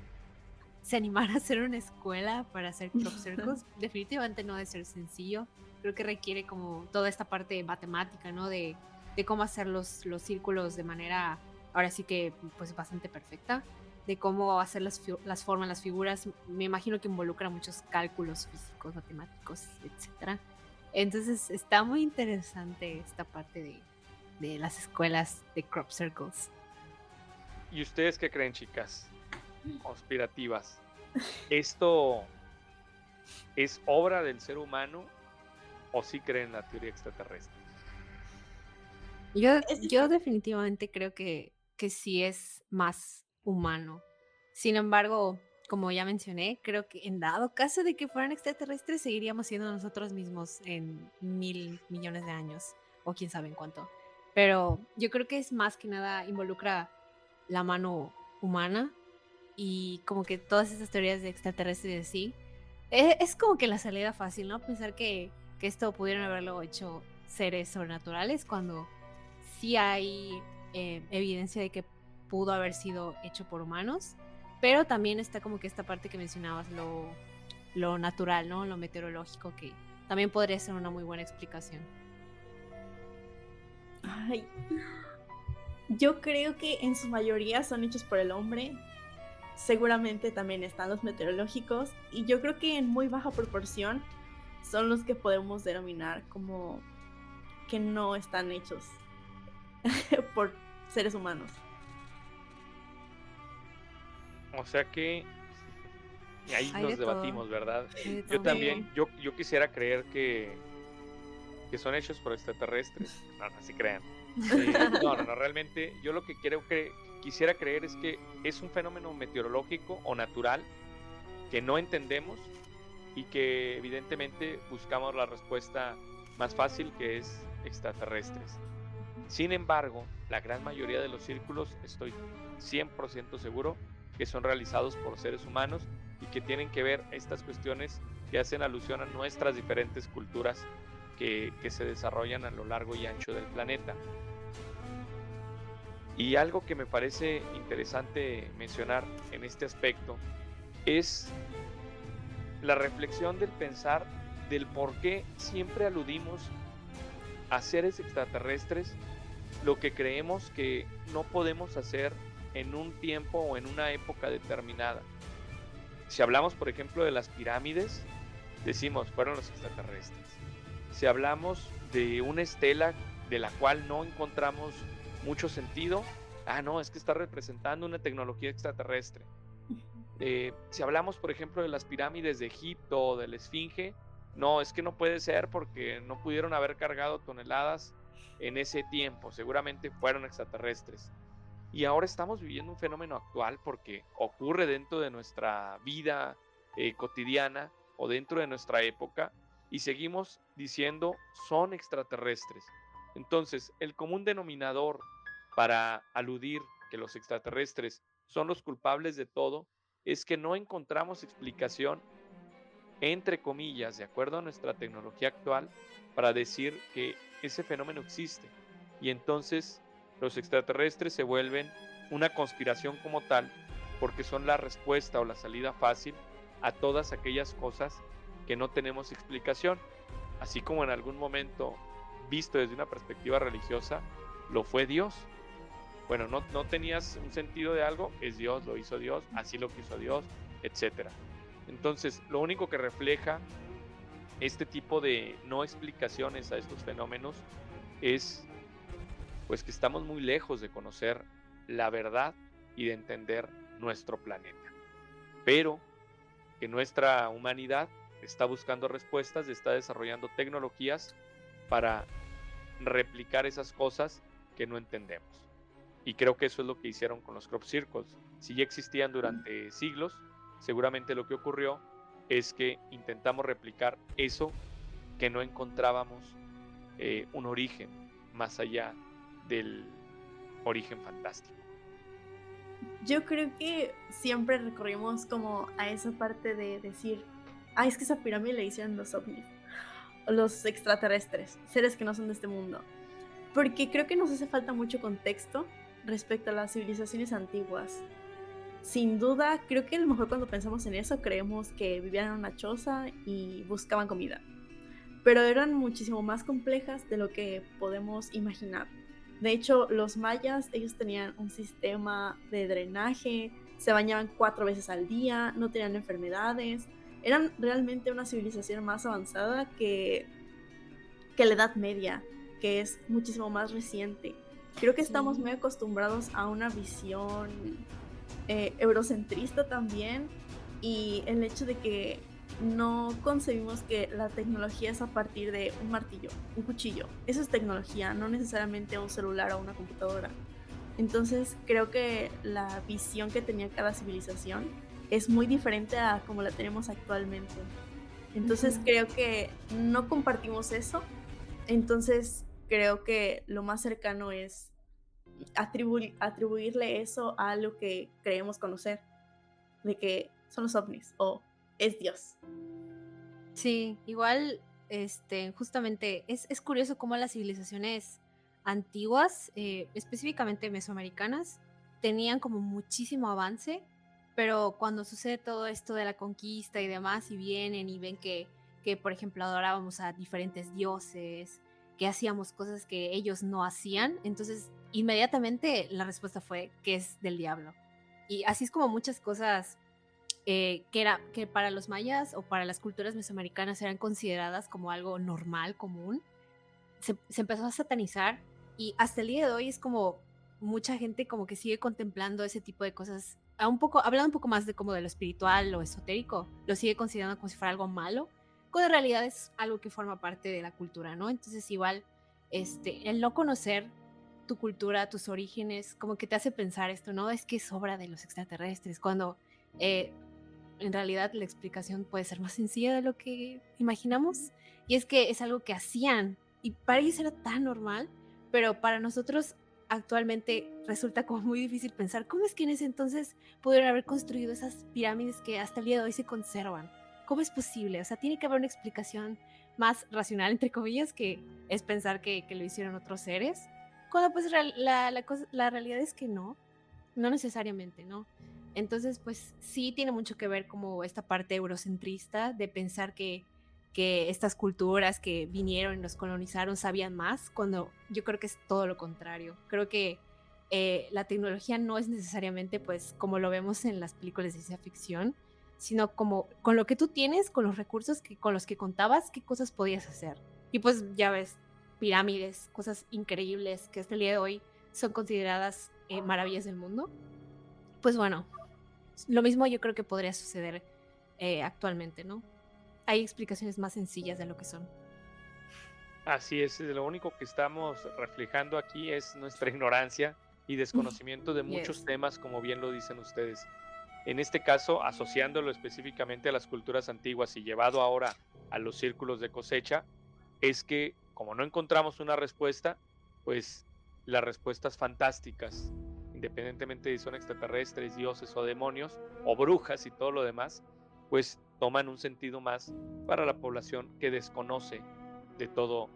se animara a hacer una escuela para hacer crop circles. Definitivamente no debe ser sencillo. Creo que requiere como toda esta parte de matemática, ¿no? De cómo hacer los círculos de manera, ahora sí que pues bastante perfecta, de cómo hacer las formas, las figuras. Me imagino que involucra muchos cálculos físicos, matemáticos, etcétera. Entonces está muy interesante esta parte de las escuelas de crop circles. ¿Y ustedes qué creen, chicas? Conspirativas. ¿Esto es obra del ser humano o sí creen en la teoría extraterrestre? Yo definitivamente creo que sí es más humano. Sin embargo, como ya mencioné, creo que en dado caso de que fueran extraterrestres, seguiríamos siendo nosotros mismos en 1,000 millones de años, o quién sabe en cuánto. Pero yo creo que es más que nada involucra la mano humana y como que todas esas teorías de extraterrestres y así. Es como que la salida fácil, ¿no? Pensar que esto pudieron haberlo hecho seres sobrenaturales cuando sí hay evidencia de que pudo haber sido hecho por humanos, pero también está como que esta parte que mencionabas, lo natural, ¿no? Lo meteorológico, que también podría ser una muy buena explicación. Ay, yo creo que en su mayoría son hechos por el hombre. Seguramente también están los meteorológicos, y yo creo que en muy baja proporción son los que podemos denominar como que no están hechos por seres humanos. O sea que y ahí Hay de nos todo, debatimos, ¿verdad? hay de Yo todo. también, Sí. yo quisiera creer que son hechos por extraterrestres. No, no se crean. No, realmente yo lo que quisiera creer es que es un fenómeno meteorológico o natural que no entendemos y que evidentemente buscamos la respuesta más fácil, que es extraterrestres. Sin embargo, la gran mayoría de los círculos estoy 100% seguro que son realizados por seres humanos y que tienen que ver estas cuestiones que hacen alusión a nuestras diferentes culturas que se desarrollan a lo largo y ancho del planeta. Y algo que me parece interesante mencionar en este aspecto es la reflexión del pensar del por qué siempre aludimos a seres extraterrestres lo que creemos que no podemos hacer en un tiempo o en una época determinada. Si hablamos, por ejemplo, de las pirámides, decimos, fueron los extraterrestres. Si hablamos de una estela de la cual no encontramos mucho sentido, no, es que está representando una tecnología extraterrestre. Si hablamos, por ejemplo, de las pirámides de Egipto o de la Esfinge, no, es que no puede ser porque no pudieron haber cargado toneladas en ese tiempo, seguramente fueron extraterrestres. Y ahora estamos viviendo un fenómeno actual porque ocurre dentro de nuestra vida cotidiana o dentro de nuestra época y seguimos diciendo son extraterrestres. Entonces, el común denominador para aludir que los extraterrestres son los culpables de todo es que no encontramos explicación, entre comillas, de acuerdo a nuestra tecnología actual, para decir que ese fenómeno existe. Y entonces los extraterrestres se vuelven una conspiración como tal, porque son la respuesta o la salida fácil a todas aquellas cosas que no tenemos explicación. Así como en algún momento, visto desde una perspectiva religiosa, lo fue Dios. Bueno, no tenías un sentido de algo, es Dios, lo hizo Dios, así lo quiso Dios, etc. Entonces, lo único que refleja este tipo de no explicaciones a estos fenómenos es pues que estamos muy lejos de conocer la verdad y de entender nuestro planeta. Pero que nuestra humanidad está buscando respuestas, está desarrollando tecnologías para replicar esas cosas que no entendemos. Y creo que eso es lo que hicieron con los crop circles. Si ya existían durante siglos, seguramente lo que ocurrió es que intentamos replicar eso que no encontrábamos un origen más allá del origen fantástico. Yo creo que siempre recurrimos como a esa parte de decir, es que esa pirámide le hicieron los ovnis, o los extraterrestres, seres que no son de este mundo. Porque creo que nos hace falta mucho contexto respecto a las civilizaciones antiguas. Sin duda, creo que a lo mejor cuando pensamos en eso creemos que vivían en una choza y buscaban comida. Pero eran muchísimo más complejas de lo que podemos imaginar. De hecho, los mayas, ellos tenían un sistema de drenaje, se bañaban 4 veces al día, no tenían enfermedades. Eran realmente una civilización más avanzada que la Edad Media, que es muchísimo más reciente. Creo que estamos muy acostumbrados a una visión eurocentrista también, y el hecho de que no concebimos que la tecnología es a partir de un martillo, un cuchillo. Eso es tecnología, no necesariamente un celular o una computadora. Entonces creo que la visión que tenía cada civilización es muy diferente a como la tenemos actualmente. Entonces creo que no compartimos eso. Entonces creo que lo más cercano es atribuirle eso a lo que creemos conocer, de que son los ovnis o es Dios. Sí, igual, justamente es curioso cómo las civilizaciones antiguas, específicamente mesoamericanas, tenían como muchísimo avance, pero cuando sucede todo esto de la conquista y demás, y vienen y ven que por ejemplo, adorábamos a diferentes dioses, que hacíamos cosas que ellos no hacían, entonces inmediatamente la respuesta fue que es del diablo. Y así es como muchas cosas que para los mayas o para las culturas mesoamericanas eran consideradas como algo normal, común, se empezó a satanizar, y hasta el día de hoy es como mucha gente como que sigue contemplando ese tipo de cosas hablando un poco más de como de lo espiritual o esotérico, lo sigue considerando como si fuera algo malo, cuando en realidad es algo que forma parte de la cultura, ¿no? Entonces igual, el no conocer tu cultura, tus orígenes, como que te hace pensar esto, ¿no? Es que es obra de los extraterrestres, cuando eh, en realidad la explicación puede ser más sencilla de lo que imaginamos, y es que es algo que hacían, y para ellos era tan normal, pero para nosotros actualmente resulta como muy difícil pensar cómo es que en ese entonces pudieron haber construido esas pirámides que hasta el día de hoy se conservan. ¿Cómo es posible? O sea, tiene que haber una explicación más racional, entre comillas, que es pensar que lo hicieron otros seres, cuando pues la realidad es que no, no necesariamente, ¿no? Entonces, pues sí tiene mucho que ver como esta parte eurocentrista de pensar que estas culturas que vinieron y nos colonizaron sabían más, cuando yo creo que es todo lo contrario. Creo que la tecnología no es necesariamente pues como lo vemos en las películas de ciencia ficción, sino como con lo que tú tienes, con los recursos con los que contabas, qué cosas podías hacer. Y pues ya ves, pirámides, cosas increíbles que hasta el día de hoy son consideradas maravillas del mundo. Pues bueno, lo mismo yo creo que podría suceder actualmente, ¿no? Hay explicaciones más sencillas de lo que son. Así es, lo único que estamos reflejando aquí es nuestra ignorancia y desconocimiento de muchos Yes. temas, como bien lo dicen ustedes. En este caso, asociándolo específicamente a las culturas antiguas y llevado ahora a los círculos de cosecha, es que como no encontramos una respuesta, pues las respuestas fantásticas, independientemente de si son extraterrestres, dioses o demonios, o brujas y todo lo demás, pues toman un sentido más para la población que desconoce de todo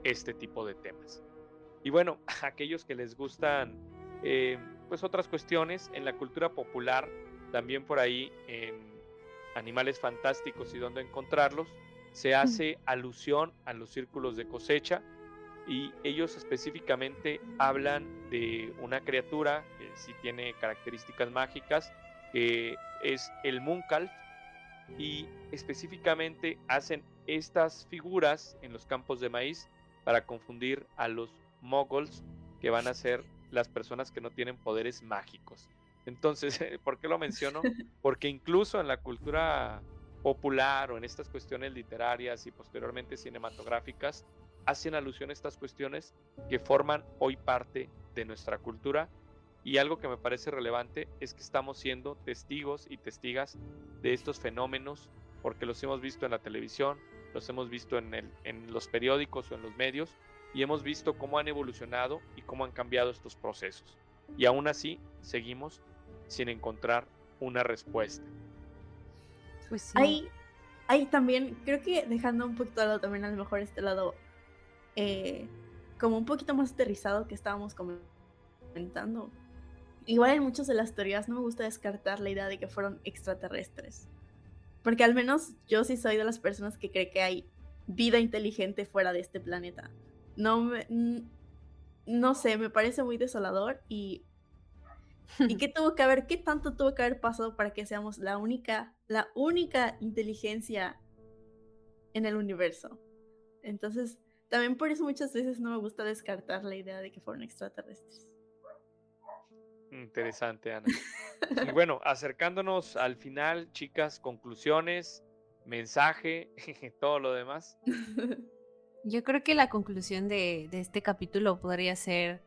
este tipo de temas. Y bueno, a aquellos que les gustan pues otras cuestiones en la cultura popular, también por ahí en Animales Fantásticos y dónde encontrarlos, se hace alusión a los círculos de cosecha y ellos específicamente hablan de una criatura que sí tiene características mágicas, que es el Munkalf, y específicamente hacen estas figuras en los campos de maíz para confundir a los moguls, que van a ser las personas que no tienen poderes mágicos. Entonces, ¿por qué lo menciono? Porque incluso en la cultura popular o en estas cuestiones literarias y posteriormente cinematográficas, hacen alusión a estas cuestiones que forman hoy parte de nuestra cultura. Y algo que me parece relevante es que estamos siendo testigos y testigas de estos fenómenos, porque los hemos visto en la televisión, los hemos visto en los periódicos o en los medios, y hemos visto cómo han evolucionado y cómo han cambiado estos procesos. Y aún así, seguimos sin encontrar una respuesta. Pues sí. Hay también, creo que dejando un poquito de lado también a lo mejor este lado como un poquito más aterrizado que estábamos comentando. Igual en muchas de las teorías no me gusta descartar la idea de que fueron extraterrestres. Porque al menos yo sí soy de las personas que cree que hay vida inteligente fuera de este planeta. No sé, me parece muy desolador y qué tanto tuvo que haber pasado para que seamos la única inteligencia en el universo. Entonces, también por eso muchas veces no me gusta descartar la idea de que fueron extraterrestres. Interesante, Ana. Y bueno, acercándonos al final, chicas, conclusiones, mensaje, todo lo demás. Yo creo que la conclusión de este capítulo podría ser,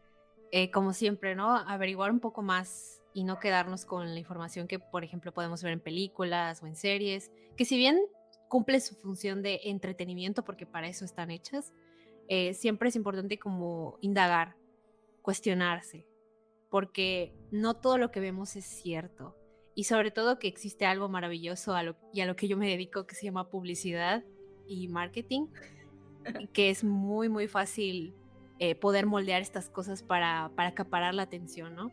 como siempre, ¿no? Averiguar un poco más y no quedarnos con la información que, por ejemplo, podemos ver en películas o en series, que si bien cumple su función de entretenimiento, porque para eso están hechas, siempre es importante como indagar, cuestionarse, porque no todo lo que vemos es cierto. Y sobre todo que existe algo maravilloso y a lo que yo me dedico, que se llama publicidad y marketing, que es muy, muy fácil poder moldear estas cosas para acaparar la atención, ¿no?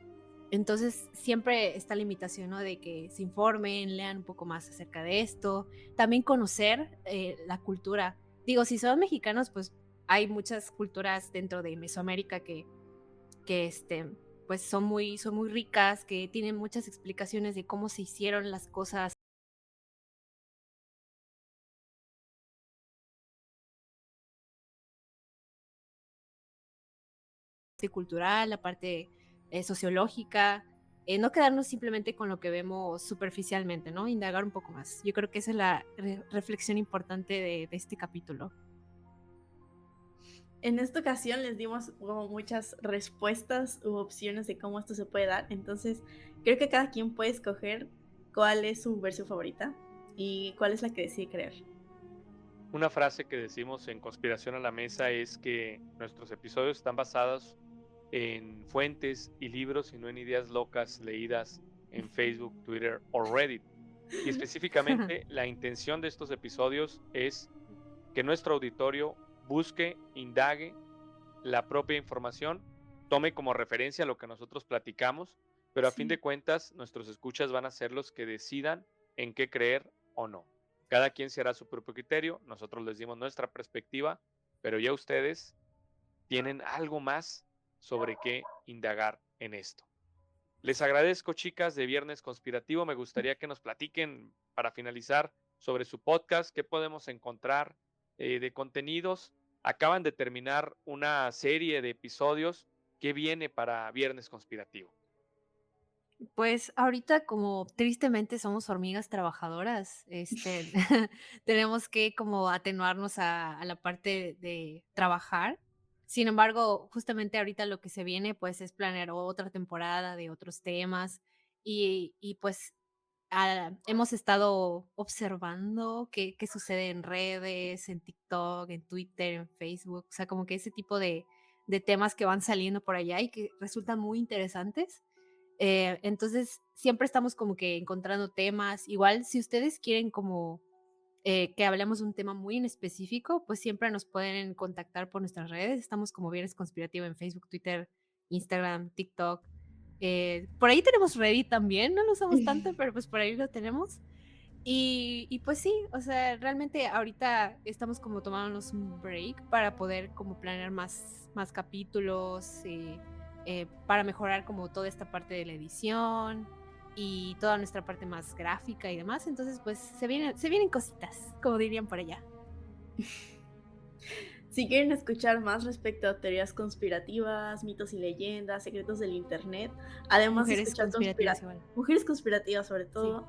Entonces siempre está la limitación, ¿no? De que se informen, lean un poco más acerca de esto, también conocer la cultura. Digo, si son mexicanos, pues hay muchas culturas dentro de Mesoamérica que pues son muy ricas, que tienen muchas explicaciones de cómo se hicieron las cosas cultural, la parte sociológica. no quedarnos simplemente con lo que vemos superficialmente, ¿no? Indagar un poco más. Yo creo que esa es la reflexión importante de este capítulo. En esta ocasión les dimos como muchas respuestas u opciones de cómo esto se puede dar, entonces creo que cada quien puede escoger cuál es su versión favorita y cuál es la que decide creer. Una frase que decimos en Conspiración a la Mesa es que nuestros episodios están basados en fuentes y libros y no en ideas locas leídas en Facebook, Twitter o Reddit. Y específicamente la intención de estos episodios es que nuestro auditorio busque, indague la propia información, tome como referencia lo que nosotros platicamos, pero a fin de cuentas nuestros escuchas van a ser los que decidan en qué creer o no. Cada quien se hará su propio criterio, nosotros les dimos nuestra perspectiva, pero ya ustedes tienen algo más sobre qué indagar en esto. Les agradezco, chicas, de Viernes Conspirativo. Me gustaría que nos platiquen, para finalizar, sobre su podcast, qué podemos encontrar de contenidos. Acaban de terminar una serie de episodios. ¿Qué viene para Viernes Conspirativo? Pues ahorita como tristemente somos hormigas trabajadoras, tenemos que como atenuarnos a la parte de trabajar. Sin embargo, justamente ahorita lo que se viene pues es planear otra temporada de otros temas y pues hemos estado observando qué sucede en redes, en TikTok, en Twitter, en Facebook, o sea, como que ese tipo de temas que van saliendo por allá y que resultan muy interesantes. Entonces, siempre estamos como que encontrando temas. Igual, si ustedes quieren como que hablemos de un tema muy en específico, pues siempre nos pueden contactar por nuestras redes. Estamos como Viernes Conspirativo en Facebook, Twitter, Instagram, TikTok. Por ahí tenemos Reddit también, no lo usamos tanto, pero pues por ahí lo tenemos. Y pues sí, o sea, realmente ahorita estamos como tomándonos un break para poder como planear más capítulos, para mejorar como toda esta parte de la edición y toda nuestra parte más gráfica y demás. Entonces, pues se vienen cositas, como dirían por allá. Si quieren escuchar más respecto a teorías conspirativas, mitos y leyendas, secretos del internet, además de escuchar mujeres conspirativas sobre todo,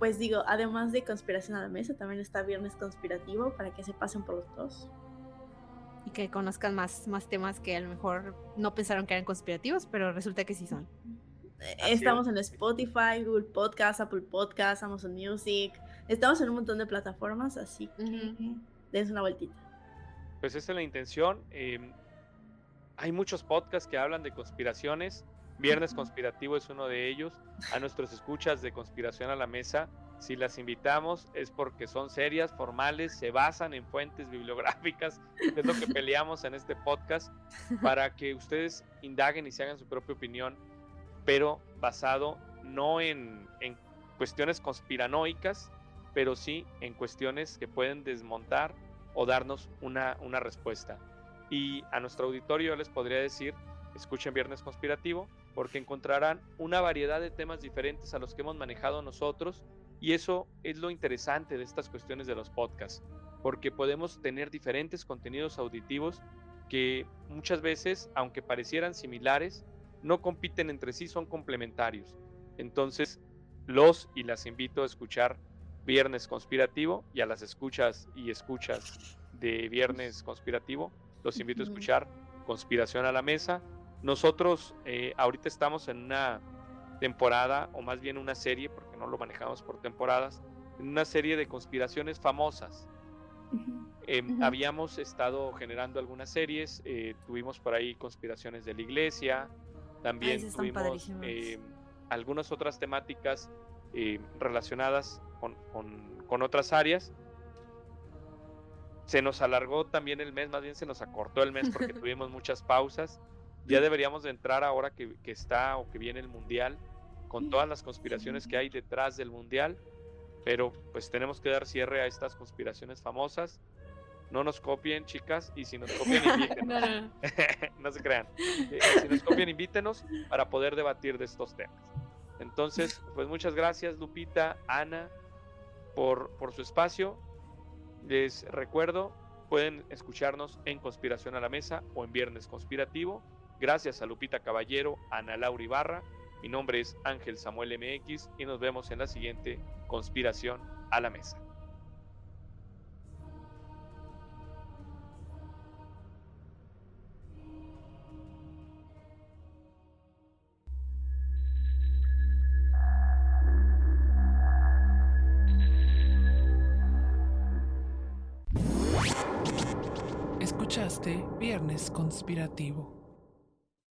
pues digo, además de Conspiración a la Mesa, también está Viernes Conspirativo para que se pasen por los dos. Y que conozcan más temas que a lo mejor no pensaron que eran conspirativos, pero resulta que sí son. Estamos en Spotify, Google Podcast, Apple Podcast, Amazon Music. Estamos en un montón de plataformas, así que dense una vueltita. Pues esa es la intención. Hay muchos podcasts que hablan de conspiraciones. Viernes Conspirativo es uno de ellos. A nuestros escuchas de Conspiración a la Mesa, si las invitamos es porque son serias, formales, se basan en fuentes bibliográficas, es lo que peleamos en este podcast, para que ustedes indaguen y se hagan su propia opinión, pero basado no en cuestiones conspiranoicas, pero sí en cuestiones que pueden desmontar o darnos una respuesta. Y a nuestro auditorio yo les podría decir, escuchen Viernes Conspirativo, porque encontrarán una variedad de temas diferentes a los que hemos manejado nosotros, y eso es lo interesante de estas cuestiones de los podcasts, porque podemos tener diferentes contenidos auditivos que muchas veces, aunque parecieran similares, no compiten entre sí, son complementarios. Entonces, los y las invito a escuchar Viernes Conspirativo, y a las escuchas de Viernes Conspirativo, los invito a escuchar Conspiración a la Mesa. Nosotros ahorita estamos en una temporada, o más bien una serie, porque no lo manejamos por temporadas, en una serie de conspiraciones famosas. Habíamos estado generando algunas series, tuvimos por ahí conspiraciones de la iglesia, también tuvimos algunas otras temáticas relacionadas con otras áreas. Se nos alargó también el mes, más bien se nos acortó el mes porque tuvimos muchas pausas. Ya deberíamos de entrar ahora que está o que viene el Mundial, con todas las conspiraciones que hay detrás del Mundial, pero pues tenemos que dar cierre a estas conspiraciones famosas. No nos copien, chicas, y si nos copian, invítenos. No se crean. Si nos copian, invítenos para poder debatir de estos temas. Entonces, pues muchas gracias, Lupita, Ana, por su espacio. Les recuerdo, pueden escucharnos en Conspiración a la Mesa o en Viernes Conspirativo. Gracias a Lupita Caballero, Ana Laura Ibarra. Mi nombre es Ángel Samuel MX y nos vemos en la siguiente Conspiración a la Mesa. Escuchaste Viernes Conspirativo.